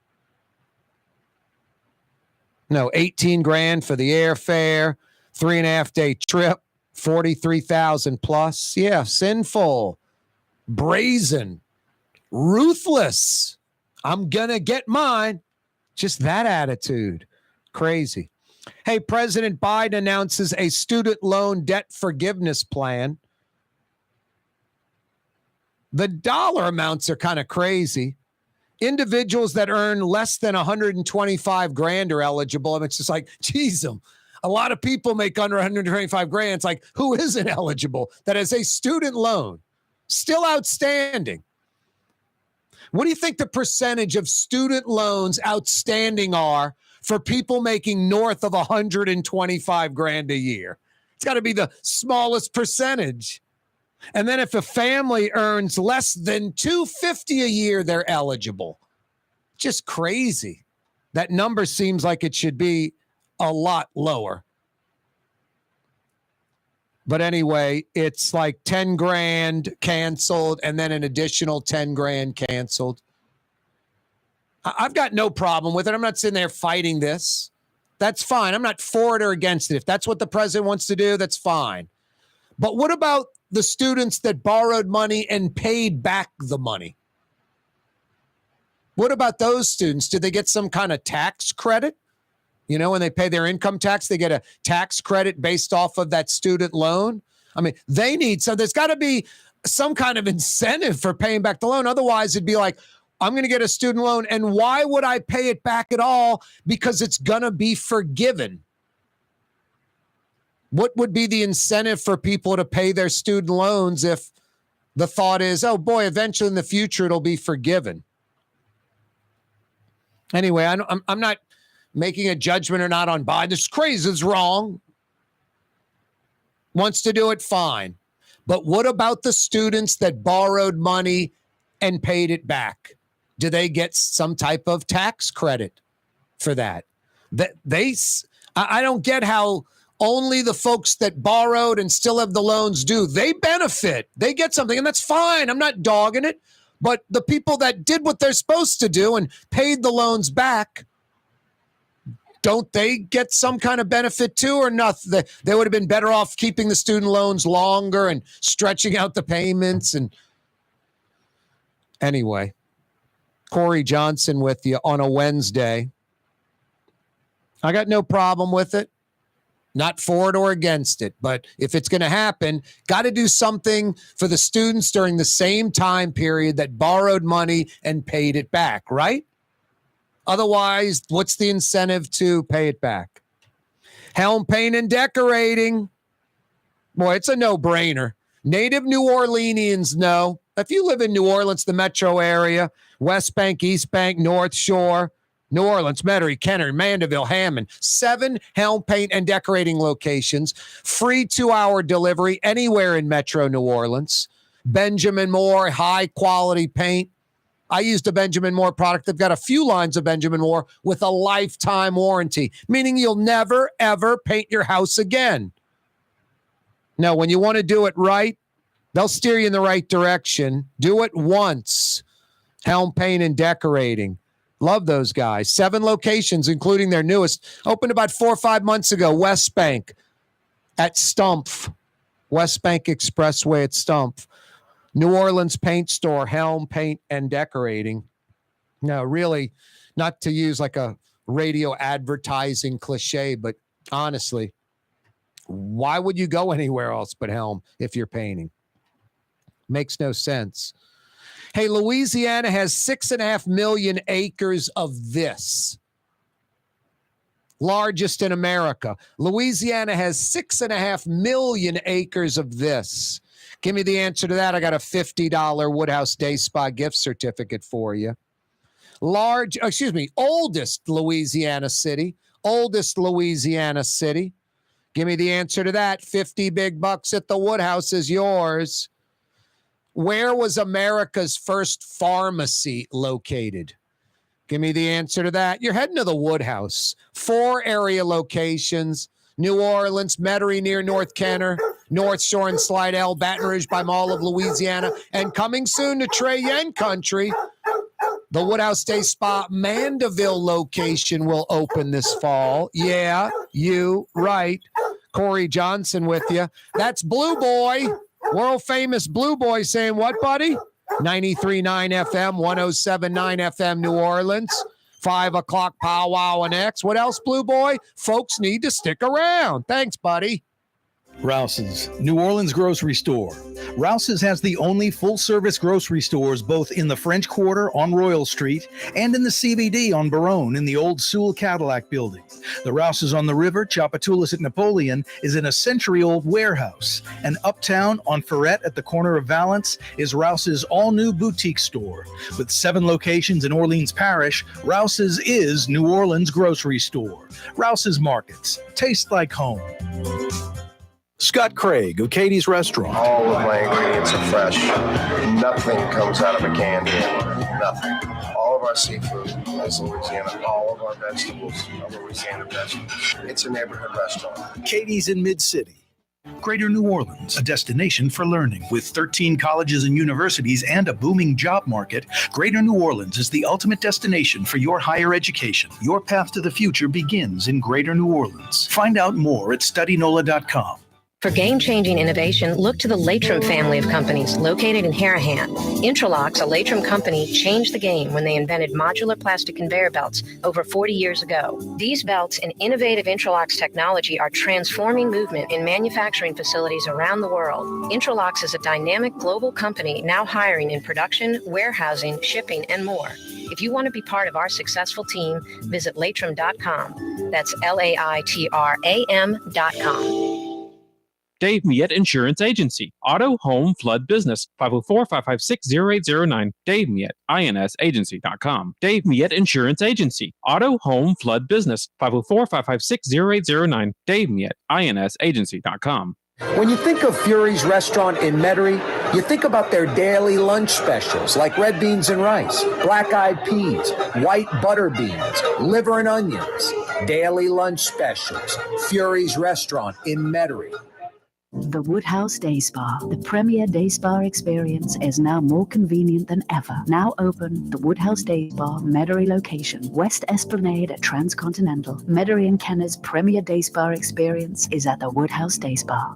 [SPEAKER 1] No, 18 grand for the airfare, 3.5 day trip, 43,000 plus. Yeah, sinful, brazen, ruthless. I'm going to get mine. Just that attitude. Crazy. Hey, President Biden announces a student loan debt forgiveness plan. The dollar amounts are kind of crazy. Individuals that earn less than 125 grand are eligible. And it's just like, geez, a lot of people make under 125 grand. It's like, who isn't eligible? That is a student loan, still outstanding. What do you think the percentage of student loans outstanding are for people making north of 125 grand a year? It's got to be the smallest percentage. And then if a family earns less than $250 a year, they're eligible. Just crazy. That number seems like it should be a lot lower. But anyway, it's like 10 grand canceled and then an additional 10 grand canceled. I've got no problem with it. I'm not sitting there fighting this. That's fine. I'm not for it or against it. If that's what the president wants to do, that's fine. But what about the students that borrowed money and paid back the money? What about those students? Did they get some kind of tax credit? You know, when they pay their income tax, they get a tax credit based off of that student loan. I mean, they need some. There's got to be some kind of incentive for paying back the loan. Otherwise, it'd be like, I'm going to get a student loan, and why would I pay it back at all? Because it's going to be forgiven. What would be the incentive for people to pay their student loans if the thought is, oh boy, eventually in the future it'll be forgiven? Anyway, I'm not making a judgment or not on Biden. This is crazy. It's wrong. Wants to do it, fine. But what about the students that borrowed money and paid it back? Do they get some type of tax credit for that? I don't get how only the folks that borrowed and still have the loans do. They benefit. They get something, and that's fine. I'm not dogging it. But the people that did what they're supposed to do and paid the loans back, don't they get some kind of benefit too, or nothing? They would have been better off keeping the student loans longer and stretching out the payments. And anyway, Corey Johnson with you on a Wednesday. I got no problem with it. Not for it or against it. But if it's going to happen, got to do something for the students during the same time period that borrowed money and paid it back, right? Otherwise, what's the incentive to pay it back? Helm paint and decorating. Boy, it's a no-brainer. Native New Orleanians know. If you live in New Orleans, the metro area, West Bank, East Bank, North Shore, New Orleans, Metairie, Kenner, Mandeville, Hammond, 7 Helm paint and decorating locations, free 2-hour delivery anywhere in Metro New Orleans. Benjamin Moore, high quality paint. I used a Benjamin Moore product. They've got a few lines of Benjamin Moore with a lifetime warranty, meaning you'll never, ever paint your house again. Now, when you want to do it right, they'll steer you in the right direction. Do it once. Helm paint and decorating. Love those guys. 7 locations, including their newest. Opened about 4 or 5 months ago. West Bank at Stumpf. West Bank Expressway at Stumpf. New Orleans paint store, Helm paint and decorating. No, really, not to use like a radio advertising cliche, but honestly, why would you go anywhere else but Helm if you're painting? Makes no sense. Hey, Louisiana has 6.5 million acres of this. Largest in America. Louisiana has 6.5 million acres of this. Give me the answer to that. I got a $50 Woodhouse Day Spa gift certificate for you. Oldest Louisiana city. Oldest Louisiana city. Give me the answer to that. 50 big bucks at the Woodhouse is yours. Where was America's first pharmacy located? Give me the answer to that. You're heading to the Woodhouse. 4 area locations. New Orleans, Metairie near North Kenner, North Shore and Slidell, Baton Rouge by Mall of Louisiana, and coming soon to Cheyenne Country, the Woodhouse Day Spa Mandeville location will open this fall. Yeah, you right. Corey Johnson with you. That's Blue Boy. World famous Blue Boy saying what, buddy? 93.9 FM, 107.9 FM, New Orleans. 5 o'clock powwow and X. What else, Blue Boy? Folks need to stick around. Thanks, buddy.
[SPEAKER 5] Rouse's, New Orleans grocery store. Rouse's has the only full-service grocery stores both in the French Quarter on Royal Street and in the CBD on Baronne in the old Sewell Cadillac building. The Rouse's on the river, Tchoupitoulas at Napoleon, is in a century-old warehouse. And uptown on Ferret at the corner of Valence is Rouse's all-new boutique store. With 7 locations in Orleans Parish, Rouse's is New Orleans grocery store. Rouse's Markets. Taste like home. Scott Craig of Katie's Restaurant.
[SPEAKER 8] All of my ingredients are fresh. Nothing comes out of a can here. Nothing. All of our seafood is Louisiana. All of our vegetables are Louisiana vegetables. It's a neighborhood restaurant.
[SPEAKER 5] Katie's in Mid-City. Greater New Orleans, a destination for learning. With 13 colleges and universities and a booming job market, Greater New Orleans is the ultimate destination for your higher education. Your path to the future begins in Greater New Orleans. Find out more at studynola.com.
[SPEAKER 7] For game-changing innovation, look to the Latrim family of companies located in Harahan. Intralocks, a Latrim company, changed the game when they invented modular plastic conveyor belts over 40 years ago. These belts and innovative Intralocks technology are transforming movement in manufacturing facilities around the world. Intralocks is a dynamic global company now hiring in production, warehousing, shipping, and more. If you want to be part of our successful team, visit latrim.com. That's LAITRAM.com.
[SPEAKER 15] Dave Miette Insurance Agency. Auto, home, flood, business. 504-556-0809. Dave Miette, INSagency.com. Dave Miette Insurance Agency. Auto, home, flood, business. 504-556-0809. Dave Miette, INSagency.com.
[SPEAKER 2] When you think of Fury's Restaurant in Metairie, you think about their daily lunch specials like red beans and rice, black-eyed peas, white butter beans, liver and onions. Daily lunch specials. Fury's Restaurant in Metairie.
[SPEAKER 6] The Woodhouse Day Spa, the premier day spa experience, is now more convenient than ever. Now open, the Woodhouse Day Spa, Metairie location, West Esplanade at Transcontinental. Metairie and Kenner's premier day spa experience is at the Woodhouse Day Spa.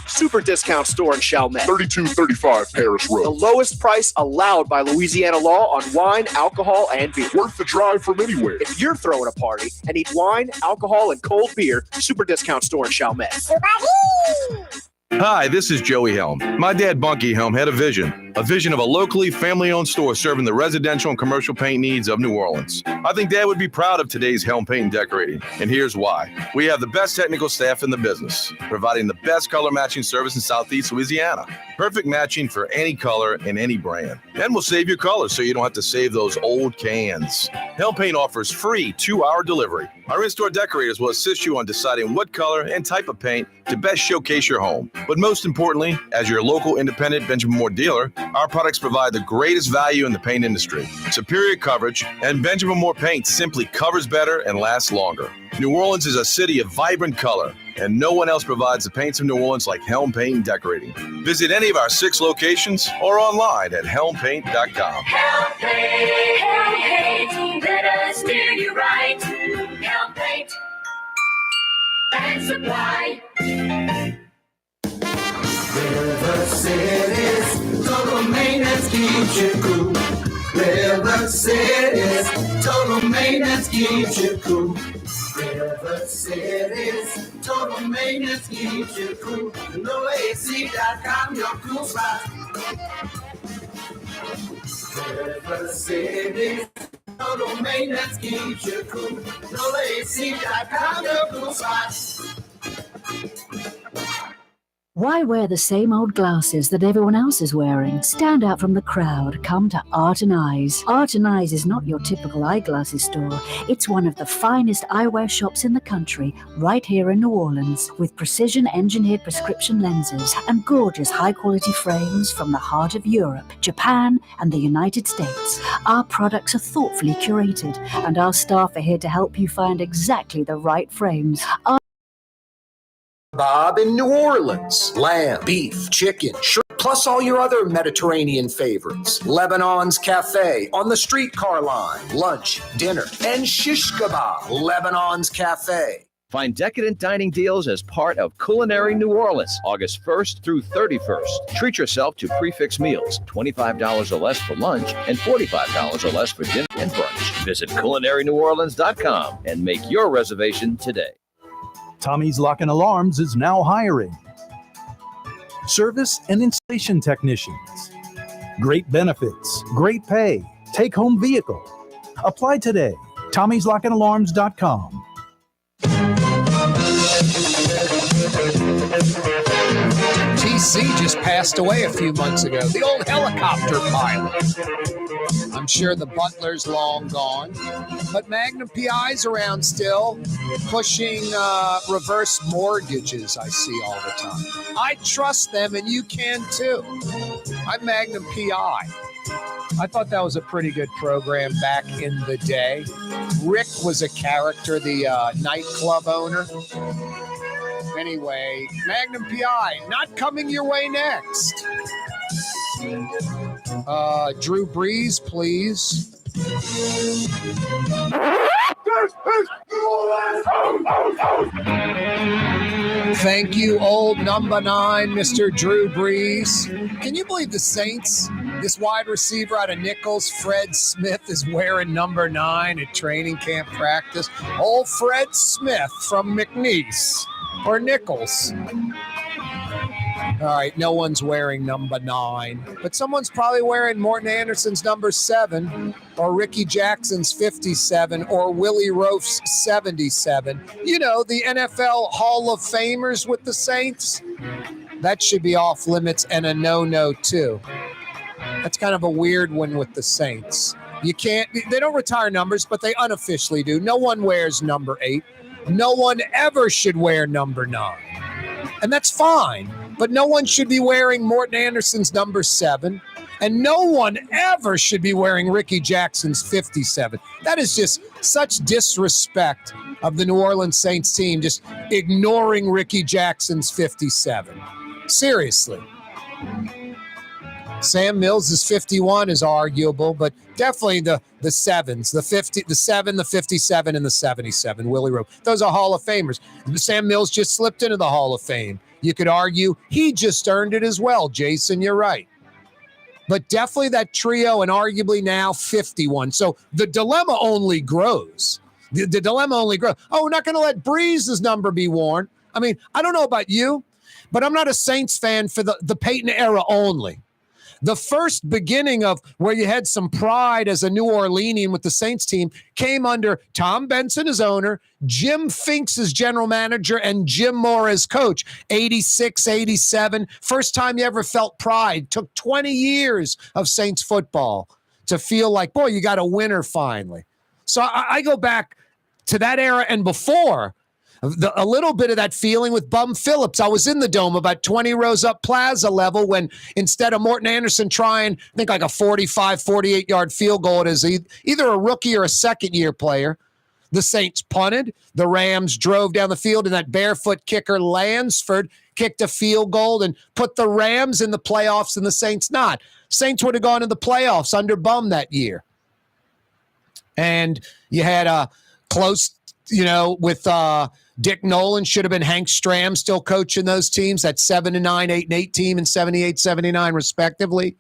[SPEAKER 3] Super discount store in Chalmette.
[SPEAKER 17] 3235 Paris Road.
[SPEAKER 3] The lowest price allowed by Louisiana law on wine, alcohol, and beer.
[SPEAKER 17] Worth the drive from anywhere.
[SPEAKER 3] If you're throwing a party and need wine, alcohol, and cold beer, super discount store in Chalmette.
[SPEAKER 11] Hi, this is Joey Helm. My dad, Bunky Helm, had a vision of a locally family-owned store serving the residential and commercial paint needs of New Orleans. I think Dad would be proud of today's Helm Paint and Decorating, and here's why. We have the best technical staff in the business, providing the best color matching service in Southeast Louisiana. Perfect matching for any color and any brand. And we'll save your colors so you don't have to save those old cans. Helm Paint offers free 2-hour delivery. Our in-store decorators will assist you on deciding what color and type of paint to best showcase your home. But most importantly, as your local independent Benjamin Moore dealer, our products provide the greatest value in the paint industry. Superior coverage, and Benjamin Moore paint simply covers better and lasts longer. New Orleans is a city of vibrant color, and no one else provides the paints of New Orleans like Helm Paint and Decorating. Visit any of our 6 locations or online at helmpaint.com.
[SPEAKER 4] Helm Paint, let us steer you right. Helm Paint and Supply. River City's total maintenance keeps you cool. River City's total maintenance keeps you cool. River City's total maintenance keeps you cool. NoAC.com, your cool spot. River City's total maintenance keeps you cool. NoAC.com, your cool spot.
[SPEAKER 6] Why wear the same old glasses that everyone else is wearing? Stand out from the crowd. Come to Art and Eyes. Art and Eyes is not your typical eyeglasses store. It's one of the finest eyewear shops in the country, right here in New Orleans, with precision-engineered prescription lenses and gorgeous high-quality frames from the heart of Europe, Japan, and the United States. Our products are thoughtfully curated, and our staff are here to help you find exactly the right frames.
[SPEAKER 2] Bob in New Orleans. Lamb, beef, chicken, shrimp, plus all your other Mediterranean favorites. Lebanon's Cafe on the streetcar line. Lunch, dinner, and shish kebab. Lebanon's Cafe.
[SPEAKER 13] Find decadent dining deals as part of Culinary New Orleans, August 1st through 31st. Treat yourself to prix meals, $25 or less for lunch and $45 or less for dinner and brunch. Visit culinaryneworleans.com and make your reservation today.
[SPEAKER 16] Tommy's Lock and Alarms is now hiring. service and installation technicians. Great benefits, great pay, take-home vehicle. Apply today. Tommy'sLockandAlarms.com.
[SPEAKER 1] TC just passed away a few months ago, the old helicopter pilot. I'm sure the butler's long gone, but Magnum PI's around still, pushing reverse mortgages I see all the time. I trust them, and you can too. I'm Magnum PI. I thought that was a pretty good program back in the day. Rick was a character, the nightclub owner. Anyway, Magnum PI, not coming your way next. Drew Brees, please. Thank you, old number 9, Mr. Drew Brees. Can you believe the Saints? This wide receiver out of Nichols, Fred Smith, is wearing number 9 at training camp practice. Old Fred Smith from McNeese or Nichols. All right, no one's wearing number 9, but someone's probably wearing Morton Anderson's number 7 or Ricky Jackson's 57 or Willie Roaf's 77. You know, the NFL Hall of Famers with the Saints. That should be off limits and a no-no too. That's kind of a weird one with the Saints. You can't, they don't retire numbers, but they unofficially do. No one wears number 8. No one ever should wear number 9. And that's fine. But no one should be wearing Morton Anderson's number 7. And no one ever should be wearing Ricky Jackson's 57. That is just such disrespect of the New Orleans Saints team, just ignoring Ricky Jackson's 57. Seriously. Sam Mills' 51 is arguable, but definitely the 7s, the 50, the 7, the 57, and the 77, Willie Roaf. Those are Hall of Famers. Sam Mills just slipped into the Hall of Fame. You could argue he just earned it as well, Jason. You're right. But definitely that trio, and arguably now 51. So the dilemma only grows. The dilemma only grows. Oh, we're not going to let Brees' number be worn. I mean, I don't know about you, but I'm not a Saints fan for the Peyton era only. The first beginning of where you had some pride as a New Orleanian with the Saints team came under Tom Benson as owner, Jim Finks as general manager, and Jim Moore as coach. 86, 87. First time you ever felt pride. Took 20 years of Saints football to feel like, boy, you got a winner finally. So I go back to that era and before. A little bit of that feeling with Bum Phillips. I was in the Dome about 20 rows up plaza level when instead of Morton Anderson trying, I think like a 45, 48-yard field goal, it is either a rookie or a second-year player. The Saints punted. The Rams drove down the field, and that barefoot kicker Lansford kicked a field goal and put the Rams in the playoffs and the Saints not. Saints would have gone to the playoffs under Bum that year. And you had a close, with Dick Nolan, should have been Hank Stram still coaching those teams, that 7-9, 8-8 team and 78, 79 respectively.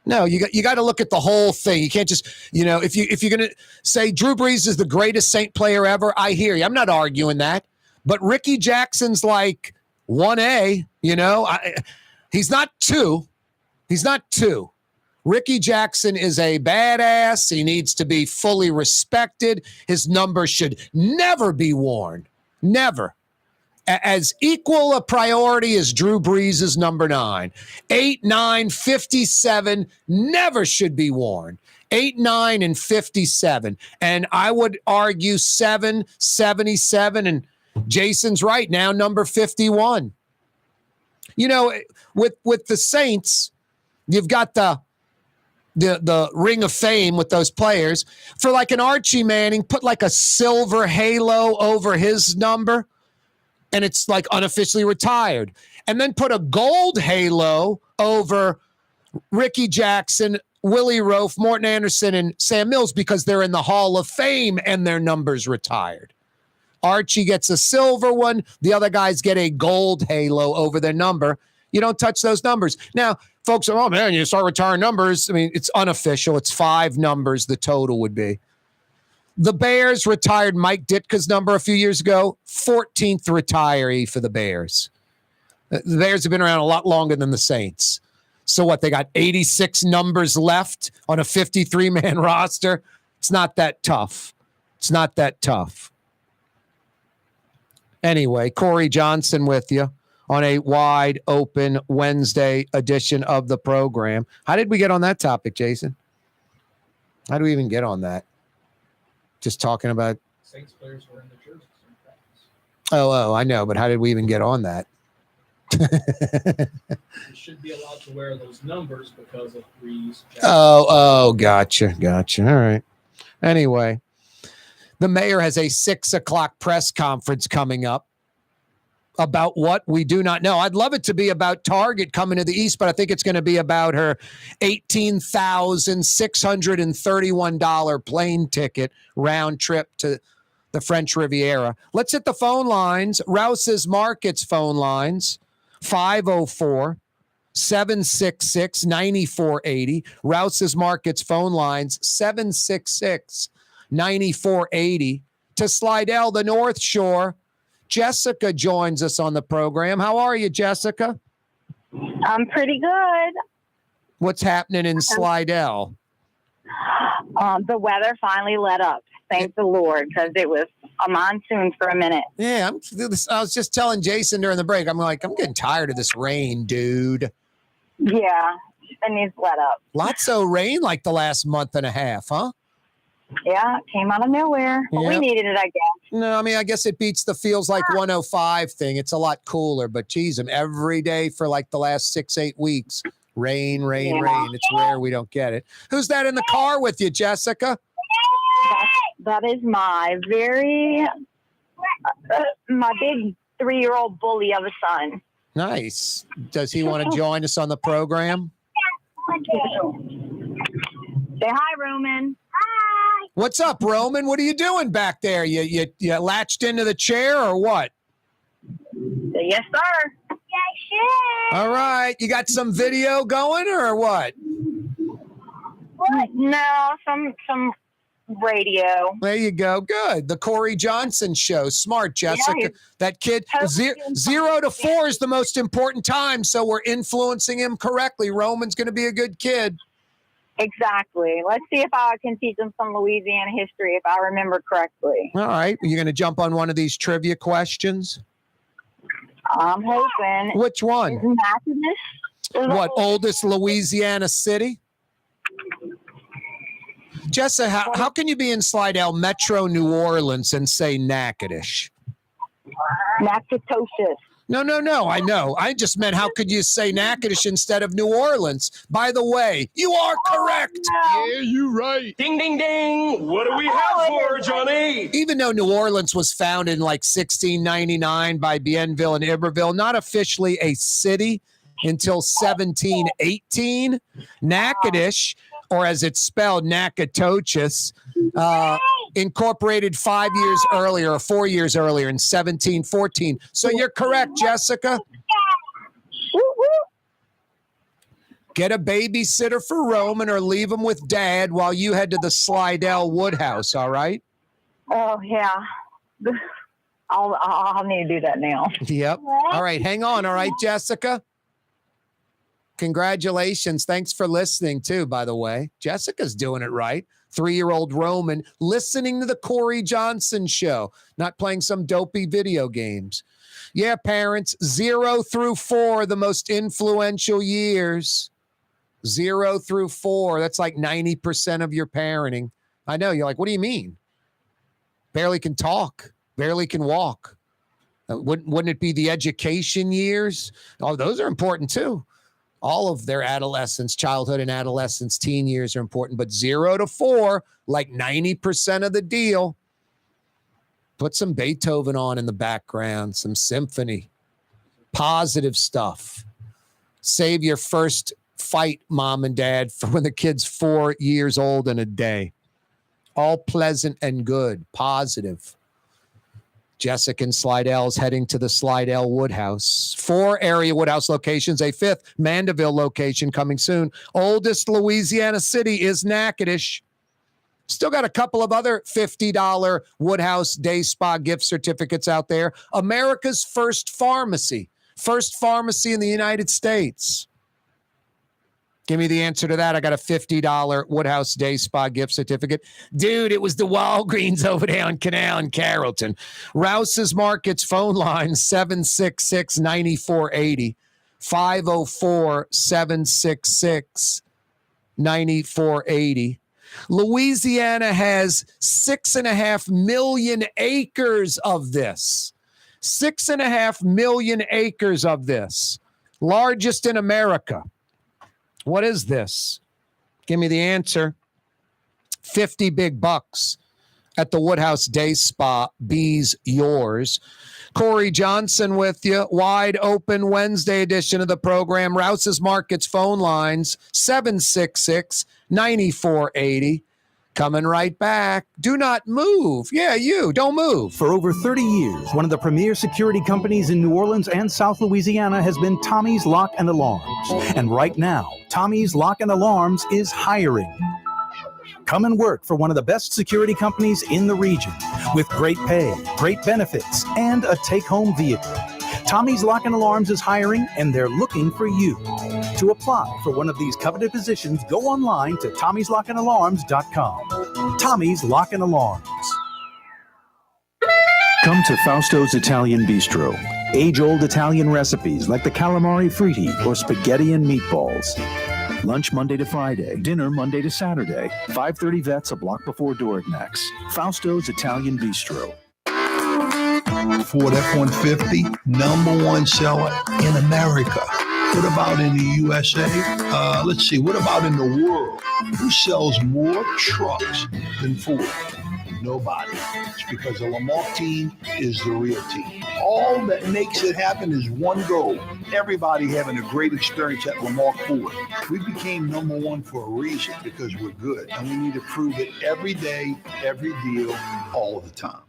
[SPEAKER 1] No, you got to look at the whole thing. You can't just, if you're going to say Drew Brees is the greatest Saint player ever, I hear you. I'm not arguing that. But Ricky Jackson's like 1A, he's not 2. He's not 2. Ricky Jackson is a badass. He needs to be fully respected. His number should never be worn. Never. As equal a priority as Drew Brees' number 9. 8, 9, 57 never should be worn. 8, 9, and 57. And I would argue 7, 77, and Jason's right now, number 51. With the Saints, you've got the Ring of Fame with those players. For like an Archie Manning, put like a silver halo over his number, and it's like unofficially retired. And then put a gold halo over Ricky Jackson, Willie Roaf, Morton Anderson, and Sam Mills because they're in the Hall of Fame and their number's retired. Archie gets a silver one. The other guys get a gold halo over their number. You don't touch those numbers. Now, folks are, oh, man, you start retiring numbers. I mean, it's unofficial. It's 5 numbers, the total would be. The Bears retired Mike Ditka's number a few years ago, 14th retiree for the Bears. The Bears have been around a lot longer than the Saints. So what? They got 86 numbers left on a 53-man roster. It's not that tough. It's not that tough. Anyway, Corey Johnson with you on a wide open Wednesday edition of the program. How did we get on that topic, Jason? How do we even get on that? Just talking about
[SPEAKER 18] Saints players were in the jerseys.
[SPEAKER 1] Oh, I know, but how did we even get on that?
[SPEAKER 18] You should be allowed to wear those numbers because of Breeze.
[SPEAKER 1] Gotcha. All right. Anyway, the mayor has a 6:00 press conference coming up about what we do not know. I'd love it to be about Target coming to the East, but I think it's going to be about her $18,631 plane ticket round trip to the French Riviera. Let's hit the phone lines. Rouse's Markets phone lines, 504-766-9480. Rouse's Markets phone lines, 766-9480. To Slidell, the North Shore, Jessica joins us on the program. How are you, Jessica?
[SPEAKER 19] I'm pretty good.
[SPEAKER 1] What's happening in Slidell?
[SPEAKER 19] The weather finally let up. Thank the Lord, because it was a monsoon for a minute.
[SPEAKER 1] Yeah, I was just telling Jason during the break, I'm getting tired of this rain, dude.
[SPEAKER 19] Yeah, it needs to let up.
[SPEAKER 1] Lots of rain like the last month and a half, huh?
[SPEAKER 19] Yeah, it came out of nowhere. But we needed it, I guess.
[SPEAKER 1] No, I mean, I guess it beats the feels like 105 thing. It's a lot cooler, but geez, every day for like the last 6-8 weeks, rain. It's rare we don't get it. Who's that in the car with you, Jessica?
[SPEAKER 19] That is my big 3-year-old bully of a son.
[SPEAKER 1] Nice. Does he want to join us on the program?
[SPEAKER 19] Say hi, Roman.
[SPEAKER 1] What's up, Roman? What are you doing back there? You latched into the chair or what?
[SPEAKER 19] Yes, sir.
[SPEAKER 1] All right. You got some video going or what?
[SPEAKER 19] No, some radio.
[SPEAKER 1] There you go. Good. The Corey Johnson Show. Smart, Jessica.
[SPEAKER 19] Yeah,
[SPEAKER 1] that kid, 0 to 4 is the most important time, so we're influencing him correctly. Roman's going to be a good kid.
[SPEAKER 19] Exactly. Let's see if I can teach them some Louisiana history, if I remember correctly.
[SPEAKER 1] All right. You're going to jump on one of these trivia questions?
[SPEAKER 19] I'm hoping.
[SPEAKER 1] Which one?
[SPEAKER 19] Natchitoches?
[SPEAKER 1] What, oldest Louisiana city? Jessa, how can you be in Slidell, Metro New Orleans, and say Natchitoches?
[SPEAKER 19] Natchitoches.
[SPEAKER 1] No. I know. I just meant how could you say Natchitoches instead of New Orleans? By the way, you are correct.
[SPEAKER 17] Yeah, you're right.
[SPEAKER 20] Ding, ding, ding. What do we have for Johnny?
[SPEAKER 1] Even though New Orleans was founded in like 1699 by Bienville and Iberville, not officially a city until 1718, Natchitoches, or as it's spelled, Natchitoches, incorporated 4 years earlier in 1714. So you're correct, Jessica. Get a babysitter for Roman or leave him with Dad while you head to the Slidell Woodhouse, all right?
[SPEAKER 19] Oh, yeah. I'll need to do that now.
[SPEAKER 1] Yep. All right, hang on, all right, Jessica? Congratulations. Thanks for listening, too, by the way. Jessica's doing it right. 3-year-old Roman listening to the Corey Johnson Show, not playing some dopey video games. Yeah, parents, 0 through 4, the most influential years. 0 through 4. That's like 90% of your parenting. I know. You're like, what do you mean? Barely can talk, barely can walk. Wouldn't it be the education years? Oh, those are important, too. All of their adolescence, childhood and adolescence, teen years are important, but 0 to 4, like 90% of the deal. Put some Beethoven on in the background, some symphony, positive stuff. Save your first fight, mom and dad, for when the kid's 4 years old and a day. All pleasant and good, positive. Jessica and Slidell is heading to the Slidell Woodhouse. 4 area Woodhouse locations, a 5th Mandeville location coming soon. Oldest Louisiana city is Natchitoches. Still got a couple of other $50 Woodhouse Day Spa gift certificates out there. America's First Pharmacy, First pharmacy in the United States. Give me the answer to that. I got a $50 Woodhouse Day Spa gift certificate. Dude, it was the Walgreens over there on Canal in Carrollton. Rouse's Markets phone line, 766-9480. 504-766-9480. Louisiana has 6.5 million acres of this. 6.5 million acres of this. Largest in America. What is this? Give me the answer. 50 big bucks at the Woodhouse Day Spa. Bees yours. Corey Johnson with you. Wide open Wednesday edition of the program. Rouse's Markets phone lines, 766-9480. Coming right back. Do not move. Yeah, you. Don't move.
[SPEAKER 16] For over 30 years, one of the premier security companies in New Orleans and South Louisiana has been Tommy's Lock and Alarms. And right now, Tommy's Lock and Alarms is hiring. Come and work for one of the best security companies in the region with great pay, great benefits, and a take-home vehicle. Tommy's Lock and Alarms is hiring, and they're looking for you. To apply for one of these coveted positions, go online to tommyslockandalarms.com. Tommy's Lock and Alarms. Come to Fausto's Italian Bistro. Age-old Italian recipes like the calamari fritti or spaghetti and meatballs. Lunch Monday to Friday, dinner Monday to Saturday. 530 Vets, a block before Dorignax. Fausto's Italian Bistro.
[SPEAKER 9] Ford F-150, #1 seller in America. What about in the USA? Let's see, what about in the world? Who sells more trucks than Ford? Nobody. It's because the Lamarck team is the real team. All that makes it happen is one goal. Everybody having a great experience at Lamarck Ford. We became #1 for a reason, because we're good. And we need to prove it every day, every deal, all the time.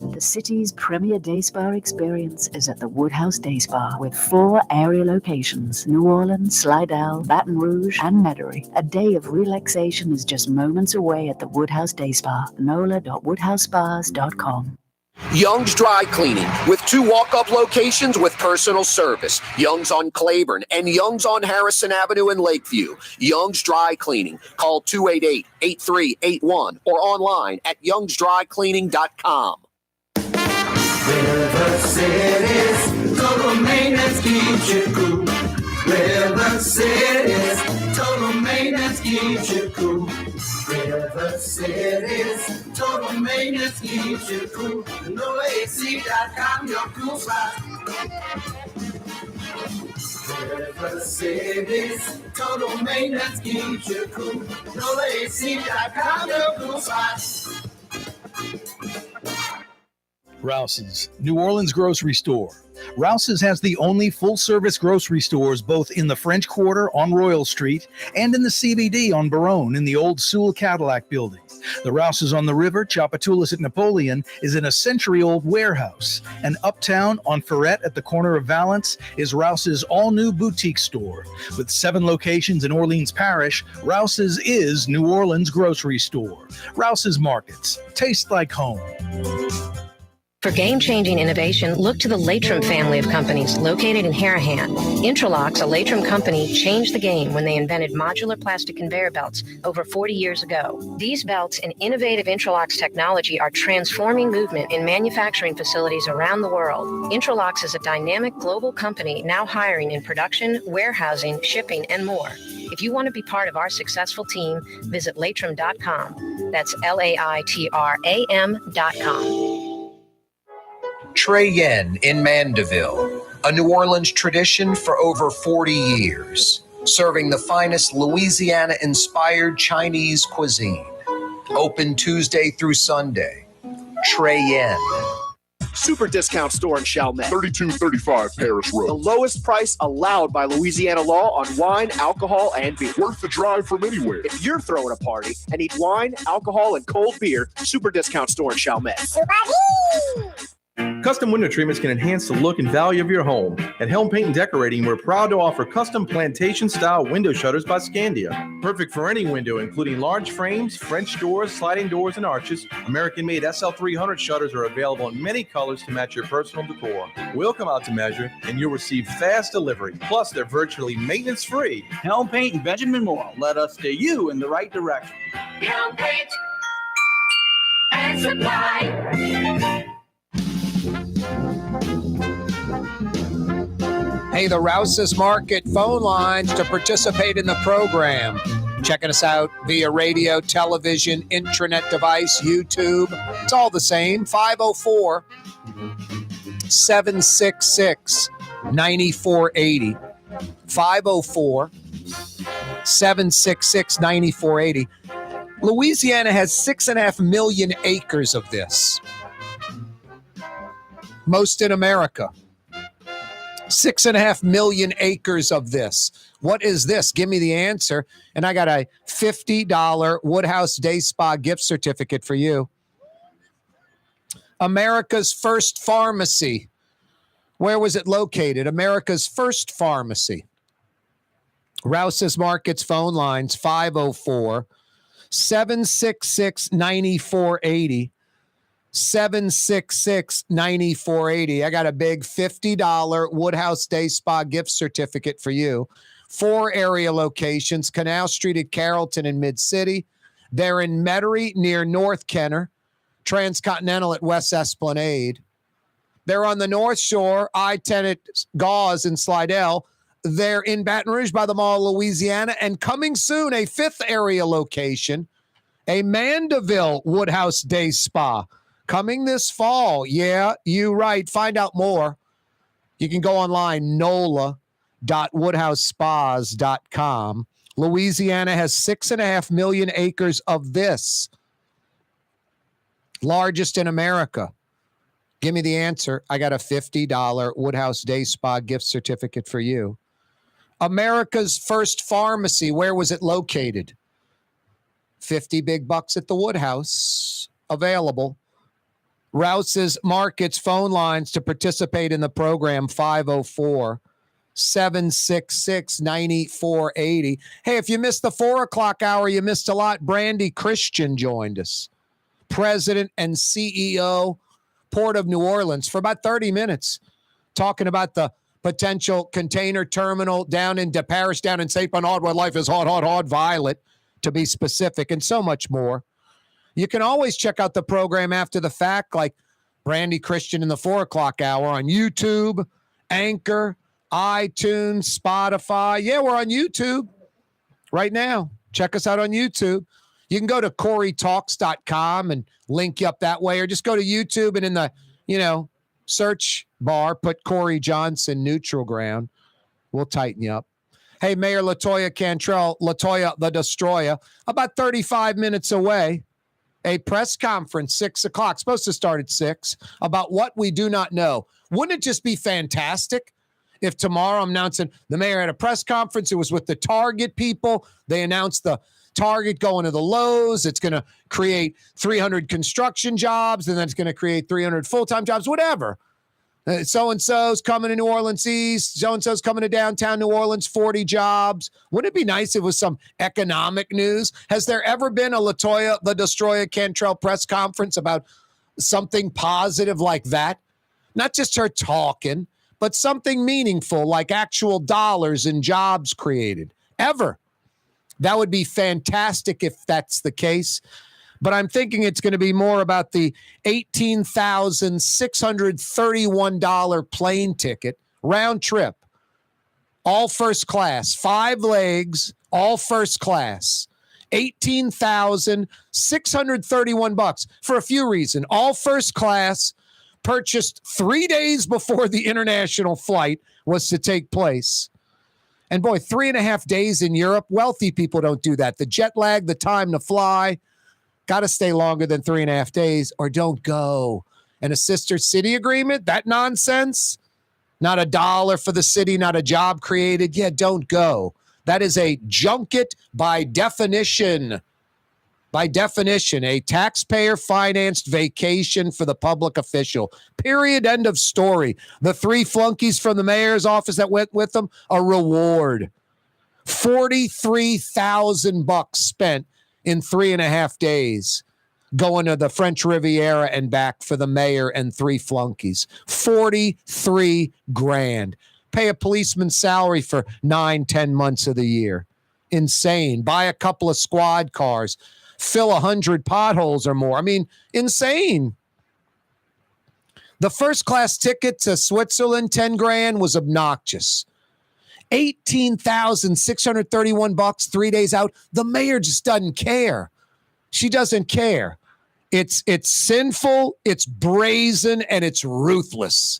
[SPEAKER 6] The city's premier day spa experience is at the Woodhouse Day Spa with 4 area locations: New Orleans, Slidell, Baton Rouge, and Metairie. A day of relaxation is just moments away at the Woodhouse Day Spa. NOLA.woodhousespas.com.
[SPEAKER 2] Young's Dry Cleaning, with 2 walk-up locations with personal service. Young's on Claiborne and Young's on Harrison Avenue in Lakeview. Young's Dry Cleaning. Call 288-8381 or online at youngsdrycleaning.com.
[SPEAKER 4] River City's total maintenance keeps you cool. River City's total maintenance keeps you cool. River City's total maintenance keeps you cool. NoAC.com, your cool spot. River City's total maintenance keeps you cool. NoAC.com, your cool spot.
[SPEAKER 5] Rouse's, New Orleans grocery store. Rouse's has the only full-service grocery stores both in the French Quarter on Royal Street and in the CBD on Baronne in the old Sewell Cadillac building. The Rouse's on the river, Tchoupitoulas at Napoleon, is in a century-old warehouse. And uptown on Ferret at the corner of Valence is Rouse's all-new boutique store. With 7 locations in Orleans Parish, Rouse's is New Orleans grocery store. Rouse's Markets. Taste like home.
[SPEAKER 7] For game-changing innovation, look to the Latrim family of companies located in Harahan. Intralox, a Latrim company, changed the game when they invented modular plastic conveyor belts over 40 years ago. These belts and innovative Intralox technology are transforming movement in manufacturing facilities around the world. Intralox is a dynamic global company now hiring in production, warehousing, shipping, and more. If you want to be part of our successful team, visit Latrim.com. That's LAITRAM.com.
[SPEAKER 2] Trey Yen in Mandeville, a New Orleans tradition for over 40 years, serving the finest Louisiana-inspired Chinese cuisine. Open Tuesday through Sunday. Trey Yen.
[SPEAKER 3] Super discount store in Chalmette.
[SPEAKER 17] 3235 Paris Road.
[SPEAKER 3] The lowest price allowed by Louisiana law on wine, alcohol, and beer.
[SPEAKER 17] Worth the drive from anywhere.
[SPEAKER 3] If you're throwing a party and need wine, alcohol, and cold beer, super discount store in Chalmette.
[SPEAKER 11] Custom window treatments can enhance the look and value of your home. At Helm Paint and Decorating, we're proud to offer custom plantation-style window shutters by Scandia. Perfect for any window, including large frames, French doors, sliding doors, and arches. American-made SL300 shutters are available in many colors to match your personal decor. We'll come out to measure, and you'll receive fast delivery. Plus, they're virtually maintenance-free.
[SPEAKER 12] Helm Paint and Benjamin Moore. Let us steer you in the right direction.
[SPEAKER 4] Helm Paint and Supply.
[SPEAKER 1] Hey, the Rouse's Market phone lines to participate in the program. Checking us out via radio, television, intranet device, YouTube. It's all the same. 504-766-9480. 504-766-9480. Louisiana has 6.5 million acres of this. Most in America. 6.5 million acres of this. What is this? Give me the answer. And I got a $50 Woodhouse Day Spa gift certificate for you. America's first pharmacy. Where was it located? America's first pharmacy. Rouse's Markets phone lines 504-766-9480. 766-9480. I got a big $50 Woodhouse Day Spa gift certificate for you. 4 area locations: Canal Street at Carrollton and Mid-City. They're in Metairie near North Kenner, Transcontinental at West Esplanade. They're on the North Shore, I-10 at Gauze and Slidell. They're in Baton Rouge by the Mall of Louisiana, and coming soon, a 5th area location, a Mandeville Woodhouse Day Spa. Coming this fall. Yeah, you right. Find out more. You can go online, nola.woodhousespas.com. Louisiana has 6.5 million acres of this. Largest in America. Give me the answer. I got a $50 Woodhouse Day Spa gift certificate for you. America's first pharmacy. Where was it located? 50 big bucks at the Woodhouse. Available. Rouse's Markets phone lines to participate in the program 504-766-9480. Hey, if you missed the 4 o'clock hour, you missed a lot. Brandy Christian joined us. President and CEO, Port of New Orleans, for about 30 minutes, talking about the potential container terminal down in Parish, down in St. Bernard, where life is hot, hot, hot, violet, to be specific, and so much more. You can always check out the program after the fact, like Brandy Christian in the 4 o'clock hour on YouTube, Anchor, iTunes, Spotify. Yeah, we're on YouTube right now. Check us out on YouTube. You can go to CoreyTalks.com and link you up that way, or just go to YouTube and in the, search bar, put Corey Johnson Neutral Ground. We'll tighten you up. Hey, Mayor LaToya Cantrell, LaToya the Destroyer, about 35 minutes away. A press conference, 6 o'clock, supposed to start at 6, about what we do not know. Wouldn't it just be fantastic if tomorrow I'm announcing the mayor had a press conference? It was with the Target people. They announced the Target going to the Lowe's. It's going to create 300 construction jobs, and then it's going to create 300 full-time jobs, whatever. So-and-so's coming to New Orleans East. So-and-so's coming to downtown New Orleans, 40 jobs. Wouldn't it be nice if it was some economic news? Has there ever been a LaToya the Destroyer Cantrell press conference about something positive like that? Not just her talking, but something meaningful like actual dollars and jobs created. Ever. That would be fantastic if that's the case. But I'm thinking it's going to be more about the $18,631 plane ticket, round trip, all first class, 5 legs, all first class, $18,631 for a few reasons. All first class, purchased 3 days before the international flight was to take place. And boy, 3.5 days in Europe, wealthy people don't do that. The jet lag, the time to fly, got to stay longer than 3.5 days or don't go. And a sister city agreement, that nonsense, not $1 for the city, not a job created. Yeah, don't go. That is a junket by definition. by definition, a taxpayer-financed vacation for the public official. Period. End of story. The 3 flunkies from the mayor's office that went with them, a reward. $43,000 spent in 3.5 days going to the French Riviera and back for the mayor and 3 flunkies. 43 grand. Pay a policeman's salary for 9-10 months of the year. Insane. Buy a couple of squad cars. Fill 100 potholes or more. I mean, insane. The first class ticket to Switzerland, 10 grand, was obnoxious. $18,631, 3 days out. The mayor just doesn't care. She doesn't care. It's sinful, it's brazen, and it's ruthless.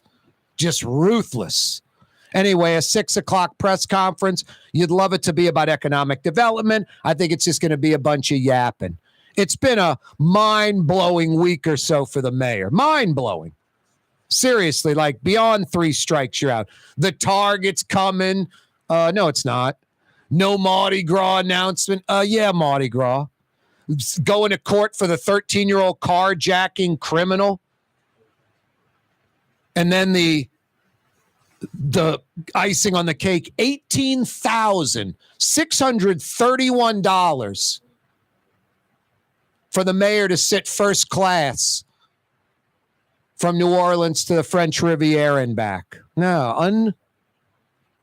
[SPEAKER 1] Just ruthless. Anyway, a 6 o'clock press conference. You'd love it to be about economic development. I think it's just going to be a bunch of yapping. It's been a mind-blowing week or so for the mayor. Mind-blowing. Seriously, like beyond 3 strikes, you're out. The target's coming. No, it's not. No Mardi Gras announcement. Yeah, Mardi Gras. Going to court for the 13-year-old carjacking criminal. And then the icing on the cake, $18,631 for the mayor to sit first class from New Orleans to the French Riviera and back. No,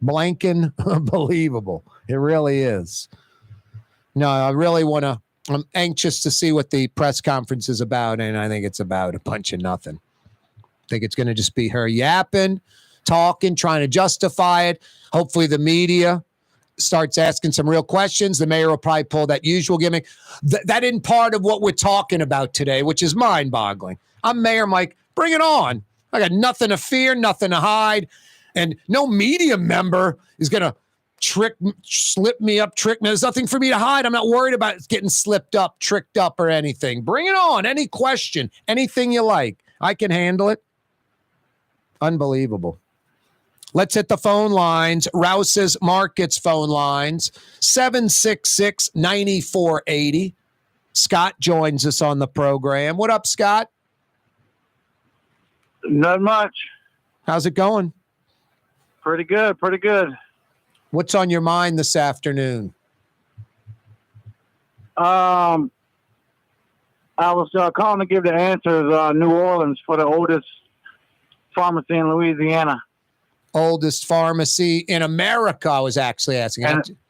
[SPEAKER 1] unblanking unbelievable. It really is. No, I really I'm anxious to see what the press conference is about, and I think it's about a bunch of nothing. I think it's going to just be her yapping, talking, trying to justify it. Hopefully the media starts asking some real questions. The mayor will probably pull that usual gimmick. That isn't part of what we're talking about today, which is mind-boggling. I'm Mayor Mike. Bring it on. I got nothing to fear, nothing to hide. And no media member is going to trick me. There's nothing for me to hide. I'm not worried about getting slipped up, tricked up, or anything. Bring it on. Any question, anything you like. I can handle it. Unbelievable. Let's hit the phone lines. Rouse's Markets phone lines. 766-9480. Scott joins us on the program. What up, Scott?
[SPEAKER 21] Not much.
[SPEAKER 1] How's it going?
[SPEAKER 21] Pretty good.
[SPEAKER 1] What's on your mind this afternoon?
[SPEAKER 21] I was calling to give the answers. New Orleans for the oldest pharmacy in Louisiana.
[SPEAKER 1] Oldest pharmacy in America, I was actually asking.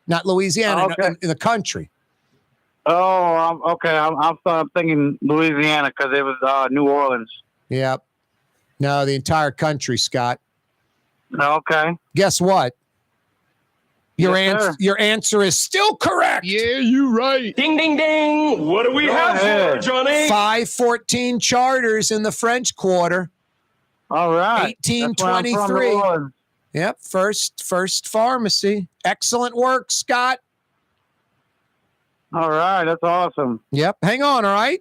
[SPEAKER 1] Not Louisiana,
[SPEAKER 21] okay.
[SPEAKER 1] in the country.
[SPEAKER 21] Oh, okay. I'm thinking Louisiana because it was New Orleans.
[SPEAKER 1] Yep. No, the entire country, Scott.
[SPEAKER 21] Okay.
[SPEAKER 1] Guess what? Your answer is still correct.
[SPEAKER 20] Yeah, you're right. Ding, ding, ding. What do we have for Johnny?
[SPEAKER 1] 514 charters in the French Quarter.
[SPEAKER 21] All right.
[SPEAKER 1] 1823. Yep. First pharmacy. Excellent work, Scott.
[SPEAKER 21] All right. That's awesome.
[SPEAKER 1] Yep. Hang on. All right.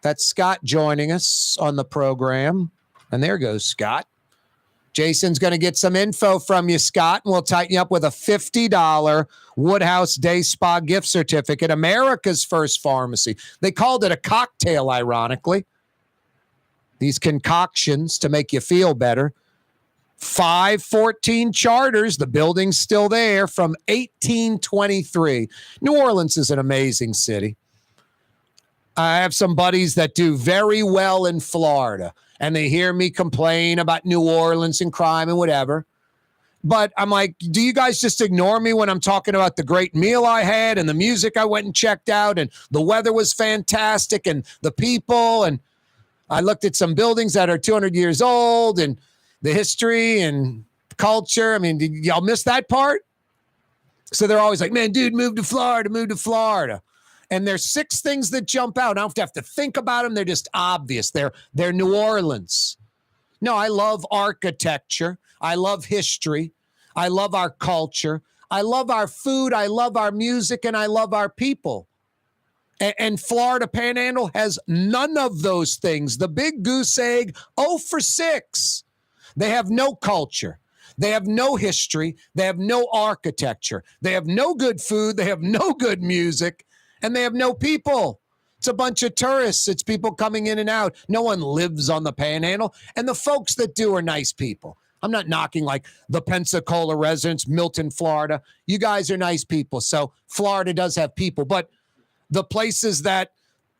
[SPEAKER 1] That's Scott joining us on the program. And there goes Scott. Jason's going to get some info from you, Scott, and we'll tighten you up with a $50 Woodhouse Day Spa gift certificate, America's first pharmacy. They called it a cocktail, ironically. These concoctions to make you feel better. 514 charters. The building's still there from 1823. New Orleans is an amazing city. I have some buddies that do very well in Florida, and they hear me complain about New Orleans and crime and whatever. But I'm like, do you guys just ignore me when I'm talking about the great meal I had and the music I went and checked out and the weather was fantastic and the people? And I looked at some buildings that are 200 years old and the history and culture. I mean, did y'all miss that part? So they're always like, man, dude, move to Florida. And there's 6 things that jump out. I don't have to think about them. They're just obvious. They're New Orleans. No, I love architecture. I love history. I love our culture. I love our food. I love our music. And I love our people. And Florida Panhandle has none of those things. The Big Goose Egg, 0 for 6. They have no culture. They have no history. They have no architecture. They have no good food. They have no good music. and they have no people. It's a bunch of tourists. It's people coming in and out. No one lives on the Panhandle. And the folks that do are nice people. I'm not knocking like the Pensacola residents, Milton, Florida. You guys are nice people. So Florida does have people. But the places that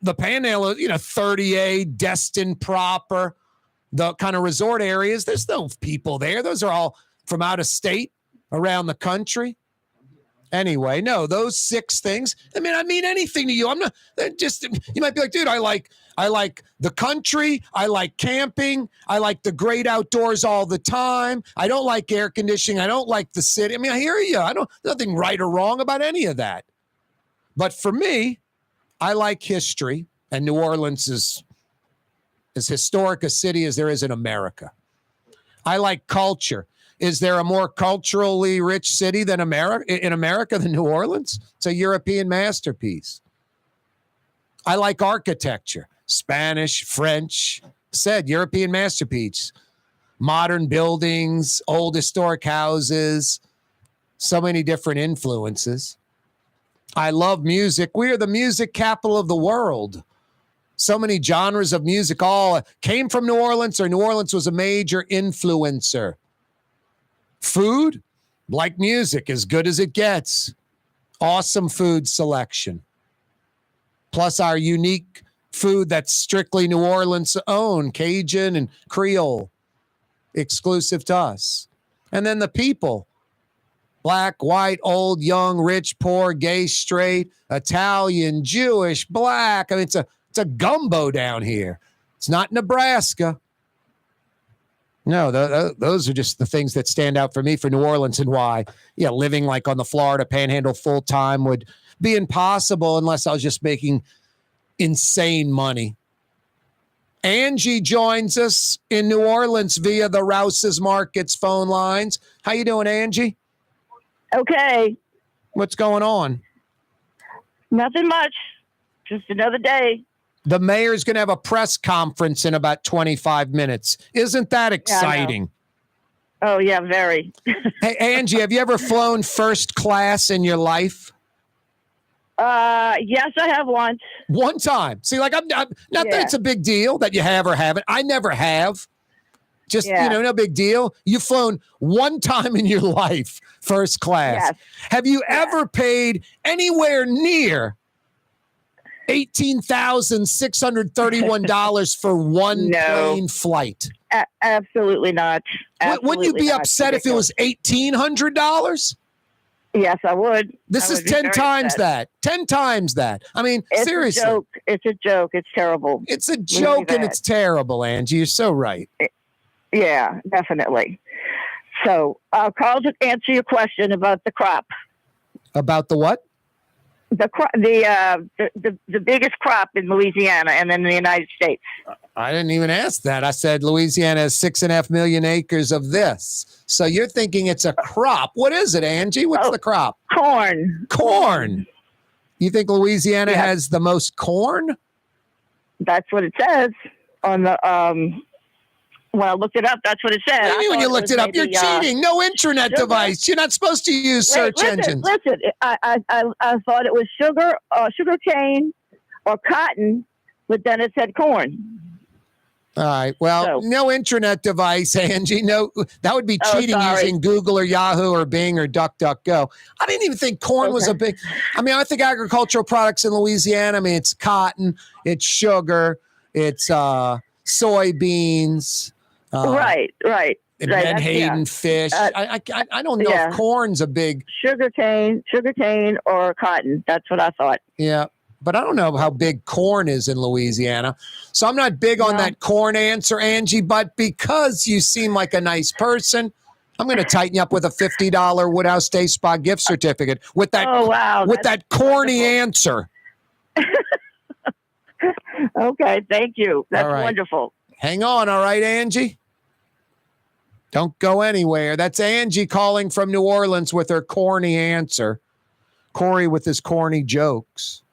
[SPEAKER 1] the Panhandle, 30A, Destin proper, the kind of resort areas, there's no people there. Those are all from out of state, around the country. Anyway, no, those 6 things. I mean anything to you. I'm not just. You might be like, dude, I like the country. I like camping. I like the great outdoors all the time. I don't like air conditioning. I don't like the city. I mean, I hear you. Nothing right or wrong about any of that. But for me, I like history, and New Orleans is as historic a city as there is in America. I like culture. Is there a more culturally rich city than America than New Orleans? It's a European masterpiece. I like architecture, Spanish, French, European masterpiece, modern buildings, old historic houses, so many different influences. I love music. We are the music capital of the world. So many genres of music all came from New Orleans, or New Orleans was a major influencer. Food, like music, as good as it gets. Awesome food selection. Plus our unique food that's strictly New Orleans own, Cajun and Creole, exclusive to us. And then the people, black, white, old, young, rich, poor, gay, straight, Italian, Jewish, black. I mean, it's a gumbo down here. It's not Nebraska. No, those are just the things that stand out for me for New Orleans, and why, living like on the Florida Panhandle full time would be impossible unless I was just making insane money. Angie joins us in New Orleans via the Rouse's Markets phone lines. How you doing, Angie?
[SPEAKER 14] Okay.
[SPEAKER 1] What's going on?
[SPEAKER 14] Nothing much. Just another day.
[SPEAKER 1] The mayor's going to have a press conference in about 25 minutes. Isn't that exciting?
[SPEAKER 14] Oh, yeah, very.
[SPEAKER 1] Hey, Angie, have you ever flown first class in your life?
[SPEAKER 14] Yes, I have once.
[SPEAKER 1] One time. See, like, I'm not that it's a big deal that you have or haven't. I never have. Just, no big deal. You've flown one time in your life, first class.
[SPEAKER 14] Yes.
[SPEAKER 1] Have you ever paid anywhere near $18,631 for one plane flight?
[SPEAKER 14] Absolutely not.
[SPEAKER 1] Wouldn't you be upset if it was $1,800?
[SPEAKER 14] Yes, I would.
[SPEAKER 1] This is 10 times that. 10 times that. I mean,
[SPEAKER 14] it's
[SPEAKER 1] seriously.
[SPEAKER 14] It's a joke. It's terrible.
[SPEAKER 1] It's a joke, and it's terrible, Angie. You're so right.
[SPEAKER 14] Yeah, definitely. So I'll call to answer your question about the crop.
[SPEAKER 1] About the what?
[SPEAKER 14] The biggest crop in Louisiana and then the United States.
[SPEAKER 1] I didn't even ask that. I said Louisiana has 6.5 million acres of this. So you're thinking it's a crop. What is it, Angie? What's the crop?
[SPEAKER 14] Corn.
[SPEAKER 1] Corn. You think Louisiana has the most corn?
[SPEAKER 14] That's what it says on the when I looked it up, that's what it said.
[SPEAKER 1] What do you mean when you looked it up? You're cheating. No internet device. You're not supposed to use search engines.
[SPEAKER 14] Listen, I thought it was sugar cane or cotton, but then it said corn.
[SPEAKER 1] All right. Well, no internet device, Angie. No, that would be cheating using Google or Yahoo or Bing or DuckDuckGo. I didn't even think corn was a big. I mean, I think agricultural products in Louisiana. I mean, it's cotton, it's sugar, it's soybeans.
[SPEAKER 14] Right.
[SPEAKER 1] And Menhaden fish. I don't know if corn's a big
[SPEAKER 14] sugar cane or cotton. That's what I thought.
[SPEAKER 1] Yeah, but I don't know how big corn is in Louisiana. So I'm not big on that corn answer, Angie. But because you seem like a nice person, I'm going to tighten you up with a $50 Woodhouse Day Spa gift certificate with that.
[SPEAKER 14] Oh wow!
[SPEAKER 1] With that corny answer.
[SPEAKER 14] Okay, thank you. That's wonderful.
[SPEAKER 1] Hang on, all right, Angie? Don't go anywhere. That's Angie calling from New Orleans with her corny answer. Corey with his corny jokes.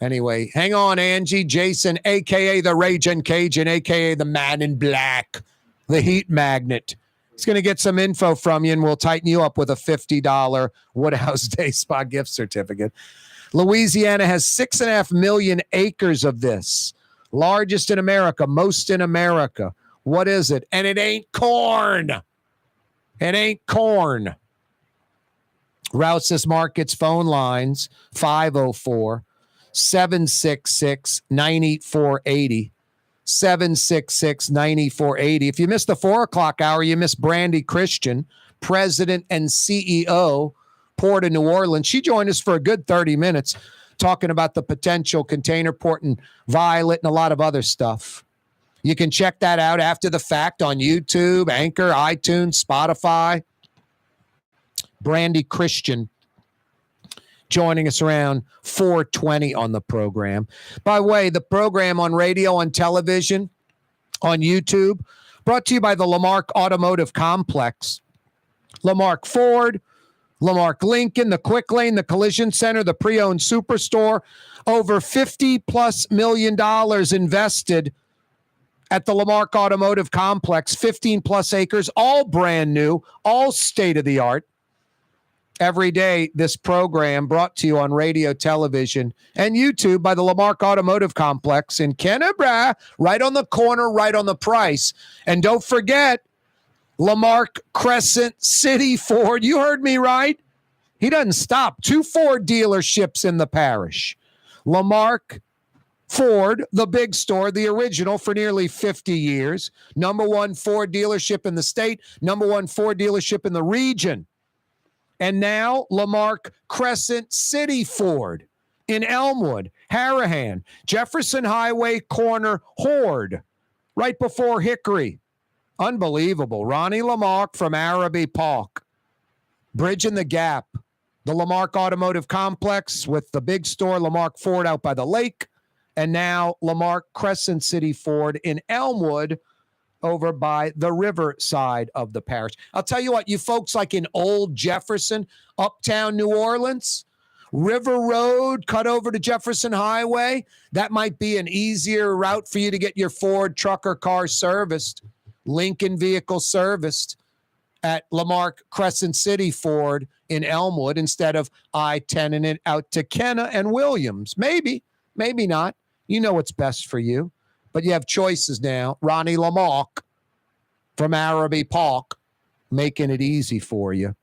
[SPEAKER 1] Anyway, hang on, Angie. Jason, a.k.a. the Ragin' Cajun, a.k.a. the Man in Black, the Heat Magnet. He's going to get some info from you, and we'll tighten you up with a $50 Woodhouse Day Spa gift certificate. Louisiana has 6.5 million acres of this. Largest in America, most in America. What is it? And it ain't corn. It ain't corn. Rouse's Markets phone lines, 504-766-9480. 766-9480. If you missed the 4 o'clock hour, you missed Brandy Christian, President and CEO, Port of New Orleans. She joined us for a good 30 minutes talking about the potential container port in Violet and a lot of other stuff. You can check that out after the fact on YouTube, Anchor, iTunes, Spotify. Brandy Christian joining us around 4:20 on the program. By the way, the program on radio, on television, on YouTube, brought to you by the Lamarck Automotive Complex. Lamarck Ford, Lamarck Lincoln, the Quick Lane, the Collision Center, the Pre-Owned Superstore. Over $50+ million invested at the Lamarck Automotive Complex, 15+ acres, all brand new, all state-of-the-art. Every day, this program brought to you on radio, television, and YouTube by the Lamarck Automotive Complex in Cantrell, right on the corner, right on the price. And don't forget, Lamarck Crescent City Ford. You heard me right. He doesn't stop. 2 Ford dealerships in the parish. Lamarck Ford, the big store, the original for nearly 50 years. Number 1 Ford dealership in the state. Number 1 Ford dealership in the region. And now Lamarck Crescent City Ford in Elmwood, Harahan, Jefferson Highway corner, Horde, right before Hickory. Unbelievable. Ronnie Lamarck from Araby Park. Bridging the gap. The Lamarck Automotive Complex with the big store, Lamarck Ford out by the lake. And now Lamarck Crescent City Ford in Elmwood over by the river side of the parish. I'll tell you what, you folks like in Old Jefferson, uptown New Orleans, River Road, cut over to Jefferson Highway, that might be an easier route for you to get your Ford truck or car serviced. Lincoln vehicle serviced at Lamarck Crescent City Ford in Elmwood instead of I-10 and it out to Kenna and Williams. Maybe, maybe not. You know what's best for you. But you have choices now. Ronnie Lamarck from Araby Park making it easy for you.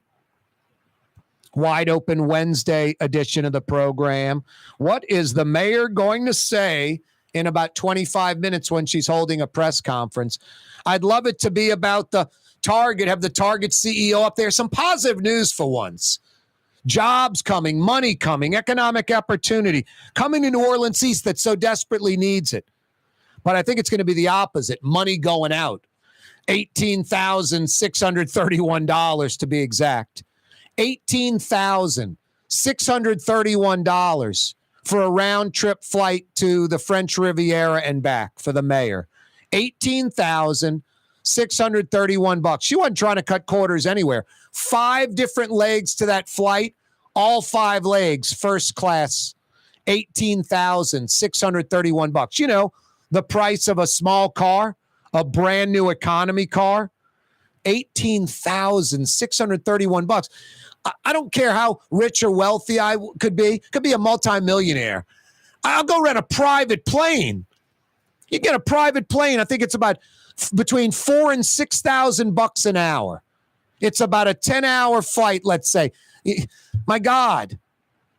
[SPEAKER 1] Wide Open Wednesday edition of the program. What is the mayor going to say in about 25 minutes when she's holding a press conference? I'd love it to be about the Target, have the Target CEO up there. Some positive news for once. Jobs coming, money coming, economic opportunity coming to New Orleans East that so desperately needs it. But I think it's going to be the opposite. Money going out. $18,631 to be exact. $18,631 for a round-trip flight to the French Riviera and back for the mayor. $18,631. She wasn't trying to cut quarters anywhere. 5 different legs to that flight. All 5 legs, first class. $18,631. You know, the price of a small car, a brand new economy car, $18,631. I don't care how rich or wealthy I could be a multimillionaire. I'll go rent a private plane. You get a private plane, I think it's about between $4,000 and $6,000 an hour. It's about a 10-hour flight, let's say. My God.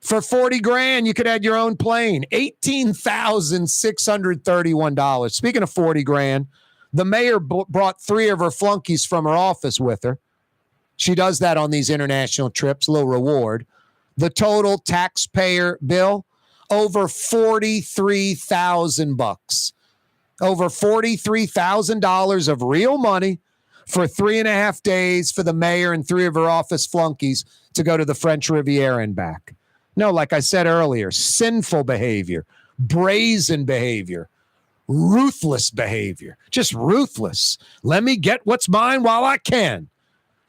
[SPEAKER 1] For $40,000, you could add your own plane. $18,631. Speaking of $40,000, the mayor brought 3 of her flunkies from her office with her. She does that on these international trips, a little reward. The total taxpayer bill, over $43,000. Over $43,000 of real money for 3.5 days for the mayor and 3 of her office flunkies to go to the French Riviera and back. No, like I said earlier, sinful behavior, brazen behavior, ruthless behavior, just ruthless. Let me get what's mine while I can.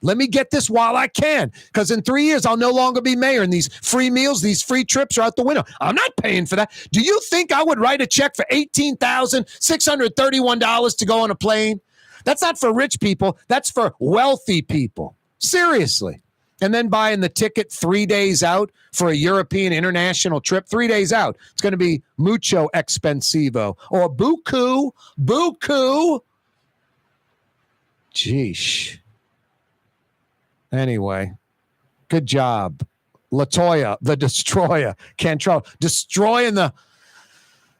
[SPEAKER 1] Let me get this while I can, because in 3 years, I'll no longer be mayor, and these free meals, these free trips are out the window. I'm not paying for that. Do you think I would write a check for $18,631 to go on a plane? That's not for rich people. That's for wealthy people. Seriously. and then buying the ticket 3 days out for a European international trip, 3 days out, it's going to be mucho expensivo or buku. Jeesh. Anyway, good job. LaToya, the destroyer, Cantrell, destroying the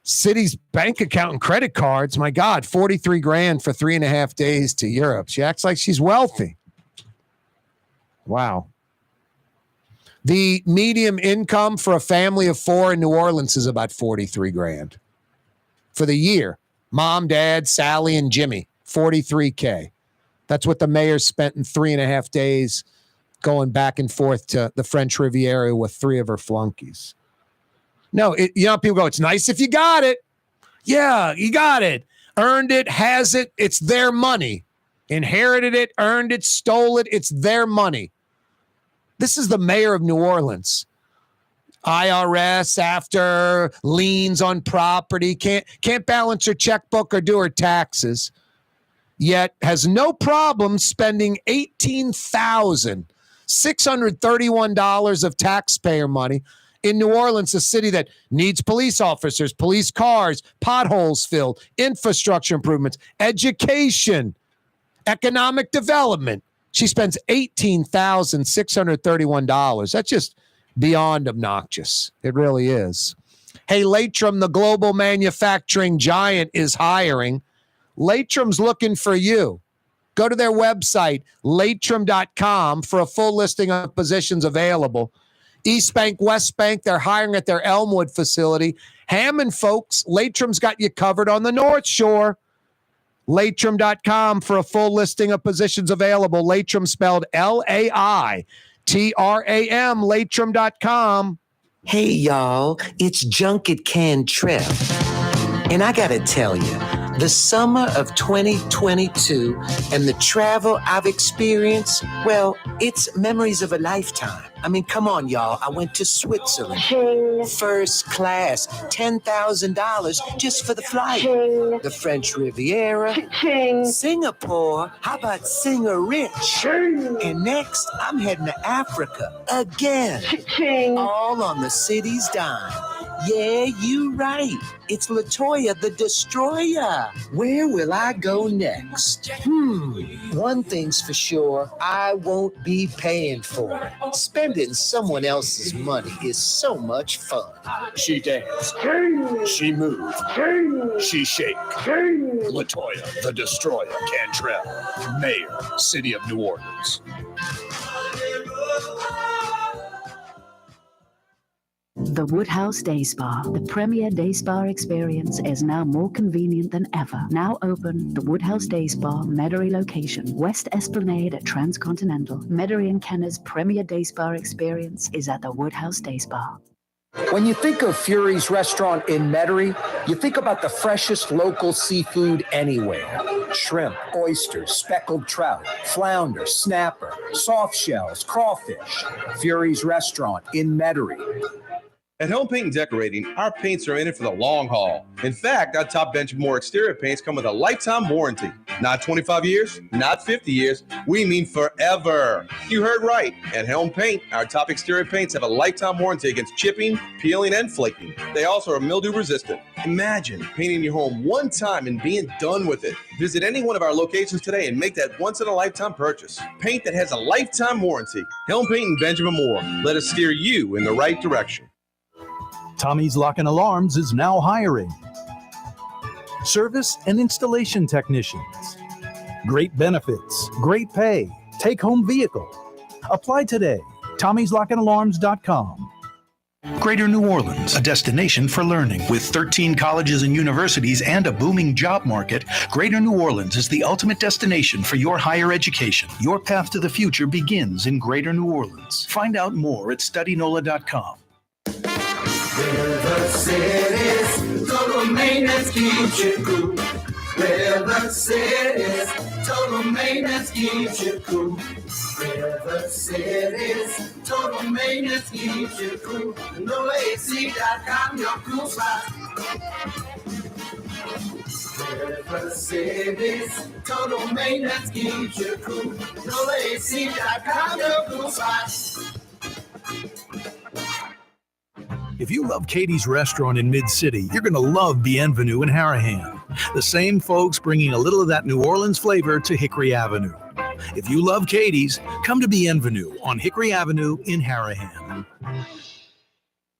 [SPEAKER 1] city's bank account and credit cards. My God, 43 grand for 3.5 days to Europe. She acts like she's wealthy. Wow. The medium income for a family of 4 in New Orleans is about 43 grand for the year. Mom, Dad, Sally, and Jimmy, 43K. That's what the mayor spent in 3.5 days going back and forth to the French Riviera with 3 of her flunkies. No, people go, it's nice if you got it. Yeah, you got it. Earned it, has it. It's their money. Inherited it, earned it, stole it. It's their money. This is the mayor of New Orleans. IRS after liens on property, can't balance her checkbook or do her taxes, yet has no problem spending $18,631 of taxpayer money in New Orleans, a city that needs police officers, police cars, potholes filled, infrastructure improvements, education, economic development. She spends $18,631. That's just beyond obnoxious. It really is. Hey, Latrim, the global manufacturing giant, is hiring. Latrim's looking for you. Go to their website, latrim.com, for a full listing of positions available. East Bank, West Bank, they're hiring at their Elmwood facility. Hammond, folks, Latrim's got you covered on the North Shore. Latrim.com for a full listing of positions available. Latrim spelled Laitram, Latrim.com.
[SPEAKER 10] Hey, y'all, it's Junket Cantrell. And I gotta tell you, the summer of 2022 and the travel I've experienced, well, it's memories of a lifetime. I mean, come on, y'all. I went to Switzerland. Ching. First class, $10,000 just for the flight. Ching. The French Riviera. Ching. Singapore. How about Singer-Rich? Ching. And next, I'm heading to Africa again. Ching. All on the city's dime. Yeah, you right. It's LaToya, the destroyer. Where will I go next? One thing's for sure. I won't be paying for it. Spending someone else's money is so much fun.
[SPEAKER 3] She danced. She moved. She shake. LaToya, the destroyer, Cantrell, mayor, city of New Orleans.
[SPEAKER 6] The Woodhouse Day Spa, the premier day spa experience, is now more convenient than ever. Now open, the Woodhouse Day Spa, Metairie location, West Esplanade at Transcontinental. Metairie and Kenner's premier day spa experience is at the Woodhouse Day Spa.
[SPEAKER 2] When you think of Fury's restaurant in Metairie, you think about the freshest local seafood anywhere. Shrimp, oysters, speckled trout, flounder, snapper, soft shells, crawfish. Fury's restaurant in Metairie.
[SPEAKER 11] At Home Paint and Decorating, our paints are in it for the long haul. In fact, our top benchmark exterior paints come with a lifetime warranty. Not 25 years, not 50 years, we mean forever. You heard right. At Helm Paint, our top exterior paints have a lifetime warranty against chipping, peeling, and flaking. They also are mildew resistant. Imagine painting your home one time and being done with it. Visit any one of our locations today and make that once-in-a-lifetime purchase. Paint that has a lifetime warranty. Helm Paint and Benjamin Moore. Let us steer you in the right direction.
[SPEAKER 16] Tommy's Lock and Alarms is now hiring service and installation technicians. Great benefits, great pay, take-home vehicle. Apply today. Tommy'sLockandAlarms.com.
[SPEAKER 5] Greater New Orleans, a destination for learning. With 13 colleges and universities and a booming job market, Greater New Orleans is the ultimate destination for your higher education. Your path to the future begins in Greater New Orleans. Find out more at studynola.com.
[SPEAKER 4] River City's total maintenance keeps you cool. River City's total maintenance keeps you cool. River City's total maintenance keeps you cool. NoAC.com, your cool spot. River City's total maintenance keeps you cool. NolaAC.com, your cool spot.
[SPEAKER 5] If you love Katie's Restaurant in Mid-City, you're going to love Bienvenue in Harahan. The same folks bringing a little of that New Orleans flavor to Hickory Avenue. If you love Katie's, come to Bienvenue on Hickory Avenue in Harahan.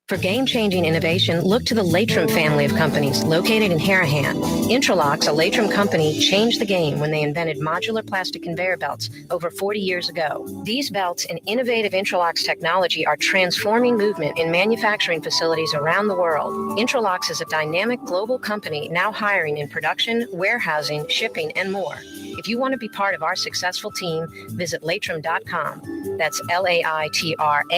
[SPEAKER 7] For game-changing innovation, look to the Latrim family of companies located in Harahan. Intralocks, a Latrim company, changed the game when they invented modular plastic conveyor belts over 40 years ago. These belts and innovative Intralocks technology are transforming movement in manufacturing facilities around the world. Intralocks is a dynamic global company now hiring in production, warehousing, shipping, and more. If you want to be part of our successful team, visit Latrim.com. That's LAITRAM.com.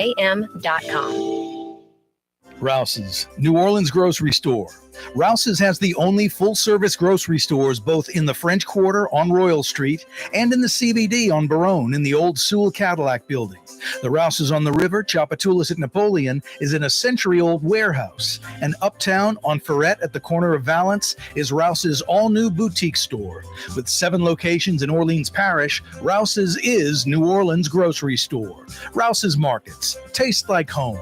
[SPEAKER 5] Rouse's, New Orleans grocery store. Rouse's has the only full-service grocery stores both in the French Quarter on Royal Street and in the CBD on Baronne in the old Sewell Cadillac building. The Rouse's on the river, Tchoupitoulas at Napoleon, is in a century-old warehouse. And uptown on Ferret at the corner of Valence is Rouse's all-new boutique store. With 7 locations in Orleans Parish, Rouse's is New Orleans grocery store. Rouse's Markets. Taste like home.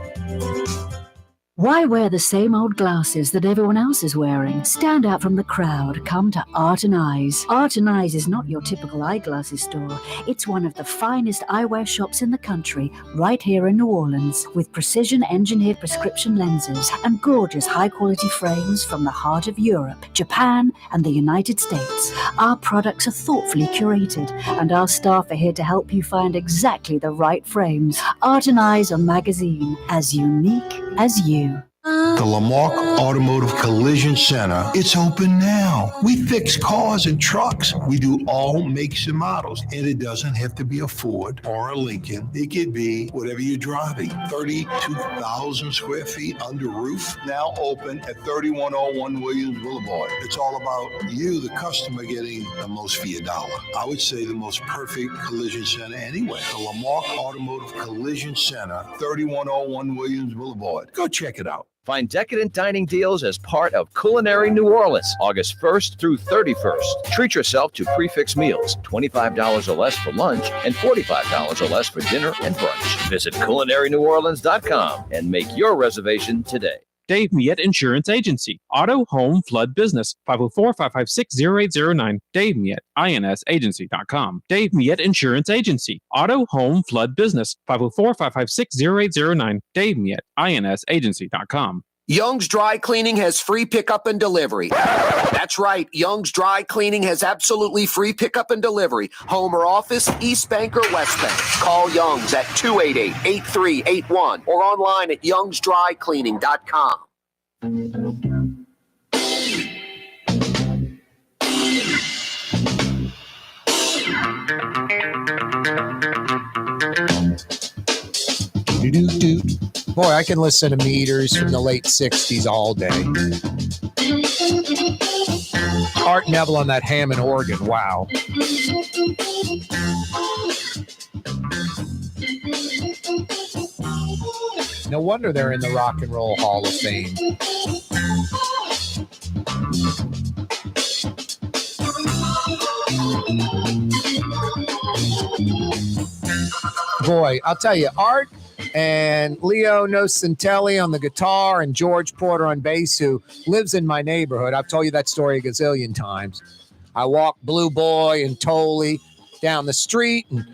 [SPEAKER 6] Why wear the same old glasses that everyone else is wearing? Stand out from the crowd. Come to Art and Eyes. Art and Eyes is not your typical eyeglasses store. It's one of the finest eyewear shops in the country, right here in New Orleans, with precision-engineered prescription lenses and gorgeous high-quality frames from the heart of Europe, Japan, and the United States. Our products are thoughtfully curated, and our staff are here to help you find exactly the right frames. Art and Eyes, a magazine as unique as you.
[SPEAKER 9] The Lamarck Automotive Collision Center, it's open now. We fix cars and trucks. We do all makes and models. And it doesn't have to be a Ford or a Lincoln. It could be whatever you're driving. 32,000 square feet under roof, now open at 3101 Williams Boulevard. It's all about you, the customer, getting the most for your dollar. I would say the most perfect collision center anywhere. The Lamarck Automotive Collision Center, 3101 Williams Boulevard. Go check it out.
[SPEAKER 13] Find decadent dining deals as part of Culinary New Orleans, August 1st through 31st. Treat yourself to prix meals, $25 or less for lunch and $45 or less for dinner and brunch. Visit culinaryneworleans.com and make your reservation today.
[SPEAKER 15] Dave Miette Insurance Agency. Auto, home, flood, business. 504-556-0809. Dave Miette, INSagency.com. Dave Miette Insurance Agency. Auto, home, flood, business. 504-556-0809. Dave Miette, INSagency.com.
[SPEAKER 2] Young's Dry Cleaning has free pickup and delivery. That's right. Young's Dry Cleaning has absolutely free pickup and delivery. Home or office, East Bank or West Bank. Call Young's at 288-8381 or online at youngsdrycleaning.com.
[SPEAKER 1] Boy, I can listen to meters from the late 60s all day. Art Neville on that Hammond organ. Wow. No wonder they're in the Rock and Roll Hall of Fame. Boy, I'll tell you, Art and Leo Nocentelli on the guitar and George Porter on bass, who lives in my neighborhood. I've told you that story a gazillion times. I walk Blue Boy and Toley down the street, and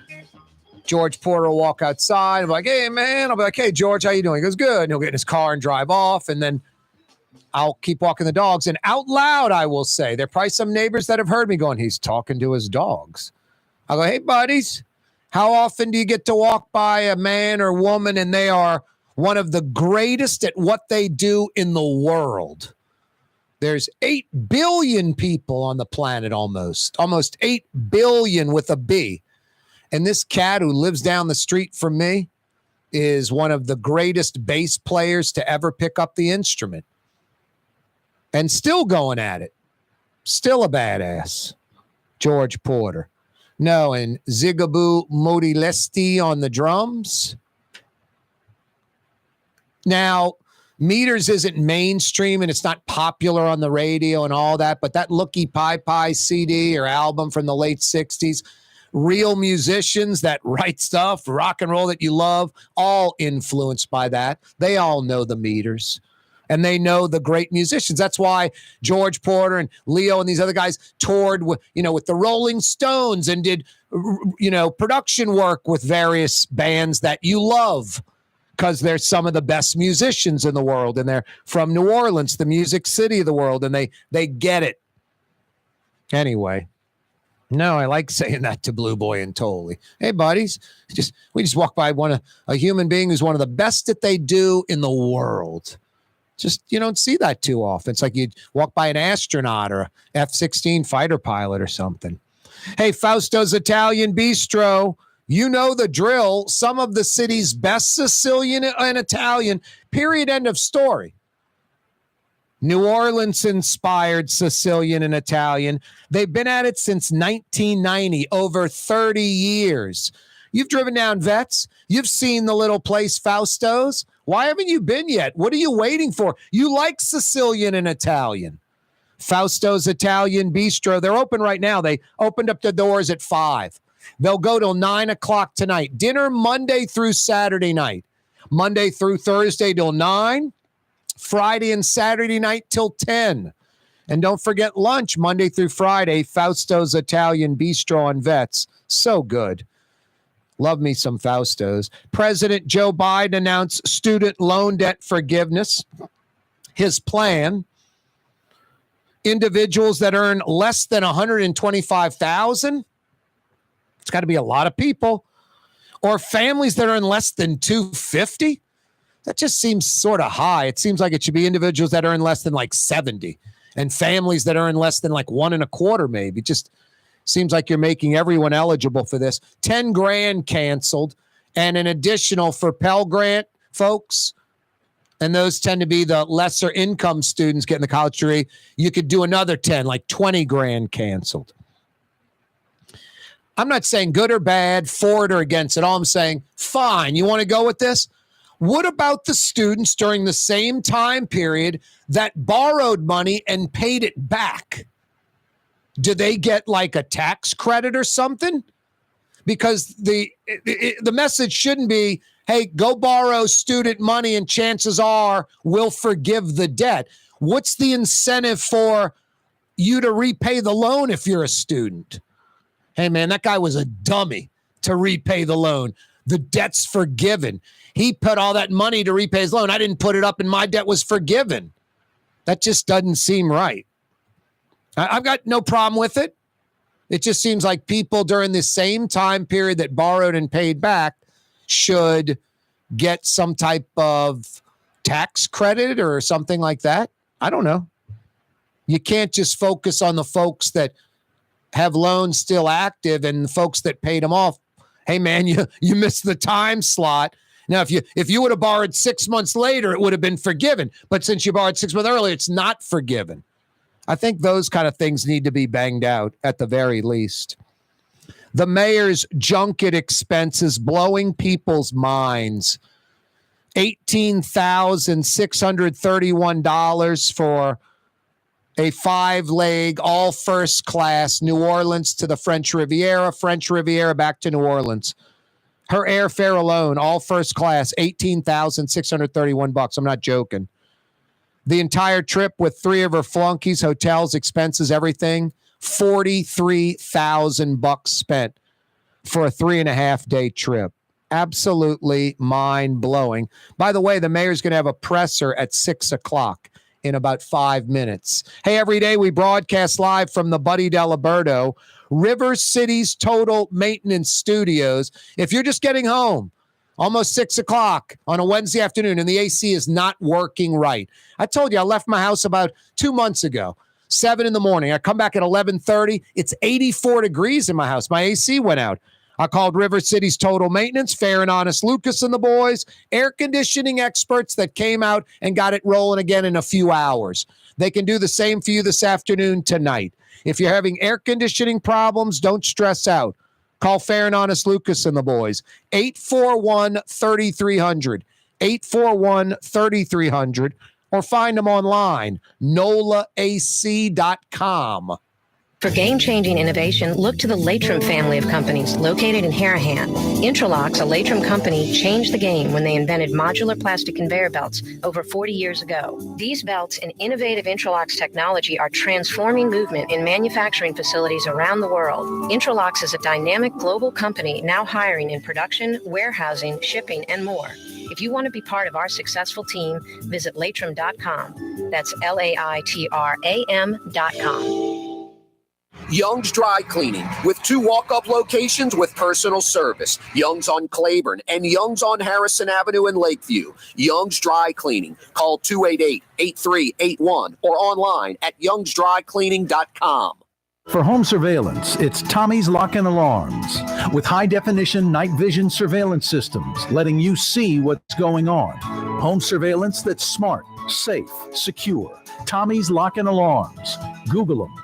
[SPEAKER 1] George Porter will walk outside. I'm like, hey, man. I'll be like, hey, George, how you doing? He goes, good. And he'll get in his car and drive off, and then I'll keep walking the dogs. And out loud, I will say, there are probably some neighbors that have heard me going, he's talking to his dogs. I'll go, hey, buddies. How often do you get to walk by a man or woman and they are one of the greatest at what they do in the world? There's 8 billion people on the planet almost 8 billion with a B. And this cat who lives down the street from me is one of the greatest bass players to ever pick up the instrument. And still going at it. Still a badass. George Porter. No, and Zigaboo Modilesti on the drums. Now, Meters isn't mainstream and it's not popular on the radio and all that, but that Looky Pie CD or album from the late 60s, real musicians that write stuff, rock and roll that you love, all influenced by that. They all know the Meters. And they know the great musicians. That's why George Porter and Leo and these other guys toured with the Rolling Stones and did, production work with various bands that you love, because they're some of the best musicians in the world, and they're from New Orleans, the music city of the world, and they get it. Anyway, no, I like saying that to Blue Boy and Tolly. Hey, buddies, we just walk by a human being who's one of the best that they do in the world. Just, you don't see that too often. It's like you walk by an astronaut or a F-16 fighter pilot or something. Hey, Fausto's Italian Bistro. You know the drill. Some of the city's best Sicilian and Italian, period, end of story. New Orleans-inspired Sicilian and Italian. They've been at it since 1990, over 30 years. You've driven down Vets. You've seen the little place, Fausto's. Why haven't you been yet? What are you waiting for? You like Sicilian and Italian. Fausto's Italian Bistro. They're open right now. They opened up the doors at 5. They'll go till 9 o'clock tonight. Dinner Monday through Saturday night. Monday through Thursday till 9. Friday and Saturday night till 10. And don't forget lunch Monday through Friday. Fausto's Italian Bistro on Vets. So good. Love me some Fausto's. President Joe Biden announced student loan debt forgiveness. His plan: individuals that earn less than $125,000. It's got to be a lot of people. Or families that earn less than $250,000. That just seems sort of high. It seems like it should be individuals that earn less than like 70, and families that earn less than like $125,000 maybe. Just seems like you're making everyone eligible for this. $10,000 canceled, and an additional for Pell Grant folks, and those tend to be the lesser income students getting the college degree. You could do another 10, like $20,000 canceled. I'm not saying good or bad, for it or against it. All I'm saying, fine. You want to go with this? What about the students during the same time period that borrowed money and paid it back? Do they get like a tax credit or something? Because the message shouldn't be, hey, go borrow student money and chances are we'll forgive the debt. What's the incentive for you to repay the loan if you're a student? Hey, man, that guy was a dummy to repay the loan. The debt's forgiven. He put all that money to repay his loan. I didn't put it up and my debt was forgiven. That just doesn't seem right. I've got no problem with it. It just seems like people during the same time period that borrowed and paid back should get some type of tax credit or something like that. I don't know. You can't just focus on the folks that have loans still active and the folks that paid them off. Hey, man, you missed the time slot. Now, if you would have borrowed 6 months later, it would have been forgiven. But since you borrowed 6 months earlier, it's not forgiven. I think those kind of things need to be banged out at the very least. The mayor's junket expenses blowing people's minds. $18,631 for a 5-leg, all first class, New Orleans to the French Riviera back to New Orleans. Her airfare alone, all first class, $18,631. I'm not joking. The entire trip with 3 of her flunkies, hotels, expenses, everything, $43,000 spent for a 3.5-day trip. Absolutely mind-blowing. By the way, the mayor's going to have a presser at 6 o'clock in about 5 minutes. Hey, every day we broadcast live from the Buddy Diliberto, River City's Total Maintenance Studios. If you're just getting home, almost 6 o'clock on a Wednesday afternoon, and the AC is not working right. I told you I left my house about 2 months ago, 7 in the morning. I come back at 11:30. It's 84 degrees in my house. My AC went out. I called River City's Total Maintenance, Fair and Honest Lucas and the boys, air conditioning experts that came out and got it rolling again in a few hours. They can do the same for you this afternoon, tonight. If you're having air conditioning problems, don't stress out. Call Fair and Honest Lucas and the boys, 841-3300, 841-3300, or find them online, nolaac.com.
[SPEAKER 7] For game-changing innovation, look to the Latrim family of companies located in Harahan. Intralocks, a Latrim company, changed the game when they invented modular plastic conveyor belts over 40 years ago. These belts and innovative Intralocks technology are transforming movement in manufacturing facilities around the world. Intralocks is a dynamic global company now hiring in production, warehousing, shipping, and more. If you want to be part of our successful team, visit Latrim.com. That's LAITRAM.com.
[SPEAKER 2] Young's Dry Cleaning, with 2 walk-up locations with personal service. Young's on Claiborne and Young's on Harrison Avenue in Lakeview. Young's Dry Cleaning. Call 288-8381 or online at youngsdrycleaning.com.
[SPEAKER 16] For home surveillance, it's Tommy's Lock and Alarms, with high-definition night vision surveillance systems letting you see what's going on. Home surveillance that's smart, safe, secure. Tommy's Lock and Alarms. Google them.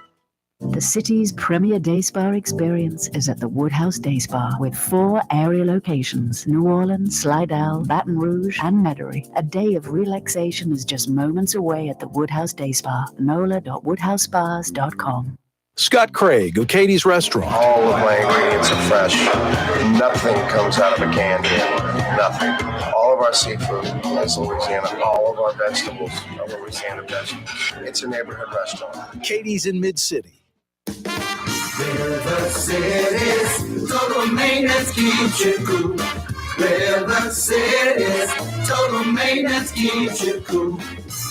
[SPEAKER 6] The city's premier day spa experience is at the Woodhouse Day Spa with 4 area locations: New Orleans, Slidell, Baton Rouge, and Metairie. A day of relaxation is just moments away at the Woodhouse Day Spa. NOLA.woodhousespas.com.
[SPEAKER 8] Scott Craig of Katie's Restaurant.
[SPEAKER 22] All of my ingredients are fresh. Nothing comes out of a can here. Nothing. All of our seafood is Louisiana. All of our vegetables are Louisiana vegetables. It's a neighborhood restaurant.
[SPEAKER 8] Katie's in Mid-City.
[SPEAKER 4] River City's total maintenance keeps you cool. River City's total maintenance keeps you cool.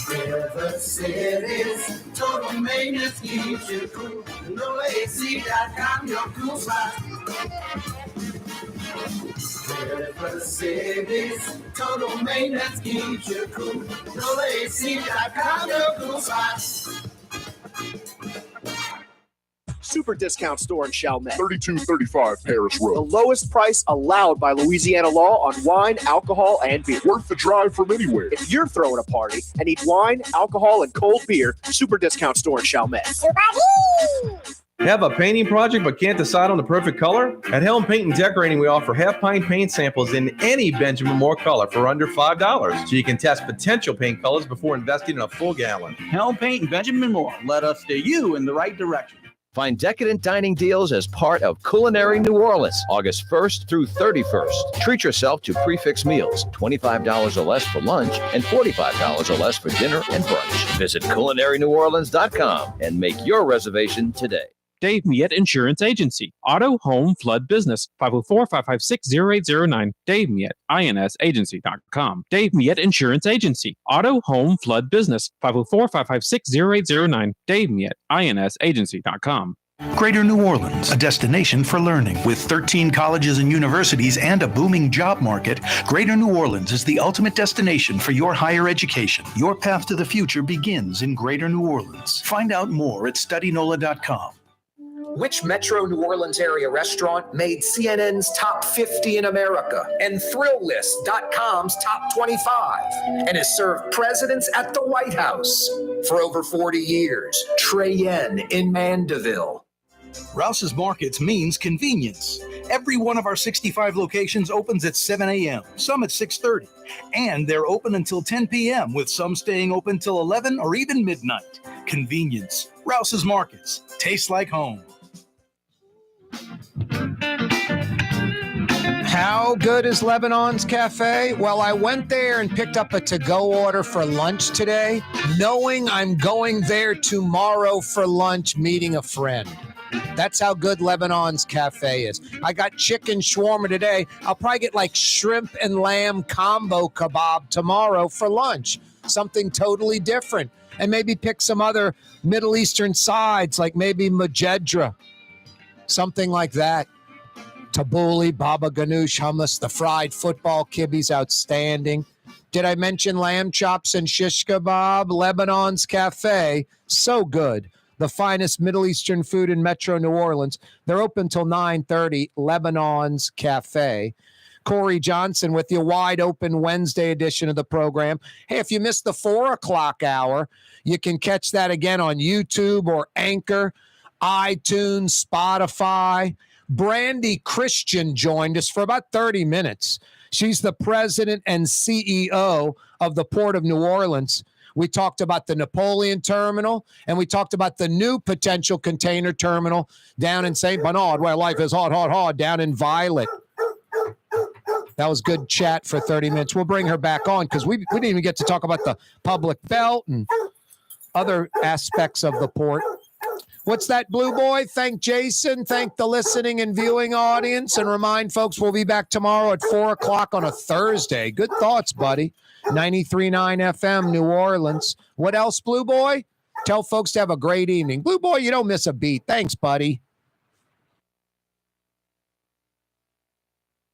[SPEAKER 4] River City's total maintenance keeps you cool. NOLAAC.com, your cool spot. River City's total maintenance keeps you cool. NOLAAC.com, your cool spot.
[SPEAKER 3] Super discount store in Chalmette.
[SPEAKER 17] 3235 Paris
[SPEAKER 3] The
[SPEAKER 17] Road.
[SPEAKER 3] lowest price allowed by Louisiana law on wine, alcohol, and beer.
[SPEAKER 17] Worth the drive from anywhere.
[SPEAKER 3] If you're throwing a party and need wine, alcohol, and cold beer, Super discount store in Chalmette.
[SPEAKER 11] Have a painting project but can't decide on the perfect color? At Helm Paint and Decorating, we offer half-pint paint samples in any Benjamin Moore color for under $5, so you can test potential paint colors before investing in a full gallon.
[SPEAKER 12] Helm Paint and Benjamin Moore. Let us steer you in the right direction.
[SPEAKER 13] Find decadent dining deals as part of Culinary New Orleans, August 1st through 31st. Treat yourself to prefix meals, $25 or less for lunch and $45 or less for dinner and brunch. Visit culinaryneworleans.com and make your reservation today.
[SPEAKER 15] Dave Miette Insurance Agency. Auto, home, flood, business. 504-556-0809. Dave Miette, INSagency.com. Dave Miette Insurance Agency. Auto, home, flood, business. 504-556-0809. Dave Miette, INSagency.com.
[SPEAKER 5] Greater New Orleans, a destination for learning. With 13 colleges and universities and a booming job market, Greater New Orleans is the ultimate destination for your higher education. Your path to the future begins in Greater New Orleans. Find out more at studynola.com.
[SPEAKER 2] Which Metro New Orleans area restaurant made CNN's top 50 in America and ThrillList.com's top 25 and has served presidents at the White House for over 40 years? Trey Yen in Mandeville.
[SPEAKER 5] Rouse's Markets means convenience. Every one of our 65 locations opens at 7 a.m., some at 6:30, and they're open until 10 p.m., with some staying open till 11 or even midnight. Convenience. Rouse's Markets. Tastes like home.
[SPEAKER 1] How good is Lebanon's Cafe? Well, I went there and picked up a to-go order for lunch today, knowing I'm going there tomorrow for lunch, meeting a friend. That's how good Lebanon's Cafe is. I got chicken shawarma today. I'll probably get like shrimp and lamb combo kebab tomorrow for lunch. Something totally different. And maybe pick some other Middle Eastern sides, like maybe majedra. Something like that. Tabbouleh, baba ganoush, hummus, the fried football kibbe's outstanding. Did I mention lamb chops and shish kebab? Lebanon's Cafe, so good. The finest Middle Eastern food in Metro New Orleans. They're open till 9:30, Lebanon's Cafe. Corey Johnson with your wide open Wednesday edition of the program. Hey, if you missed the 4 o'clock hour, you can catch that again on YouTube or Anchor, iTunes, Spotify. Brandy Christian joined us for about 30 minutes. She's the president and CEO of the Port of New Orleans. We talked about the Napoleon terminal, and we talked about the new potential container terminal down in St. Bernard, where life is hot, hot, hot, down in Violet. That was good chat for 30 minutes. We'll bring her back on because we didn't even get to talk about the public belt and other aspects of the port. What's that, Blue Boy? Thank Jason. Thank the listening and viewing audience. And remind folks we'll be back tomorrow at 4 o'clock on a Thursday. Good thoughts, buddy. 93.9 FM, New Orleans. What else, Blue Boy? Tell folks to have a great evening. Blue Boy, you don't miss a beat. Thanks, buddy.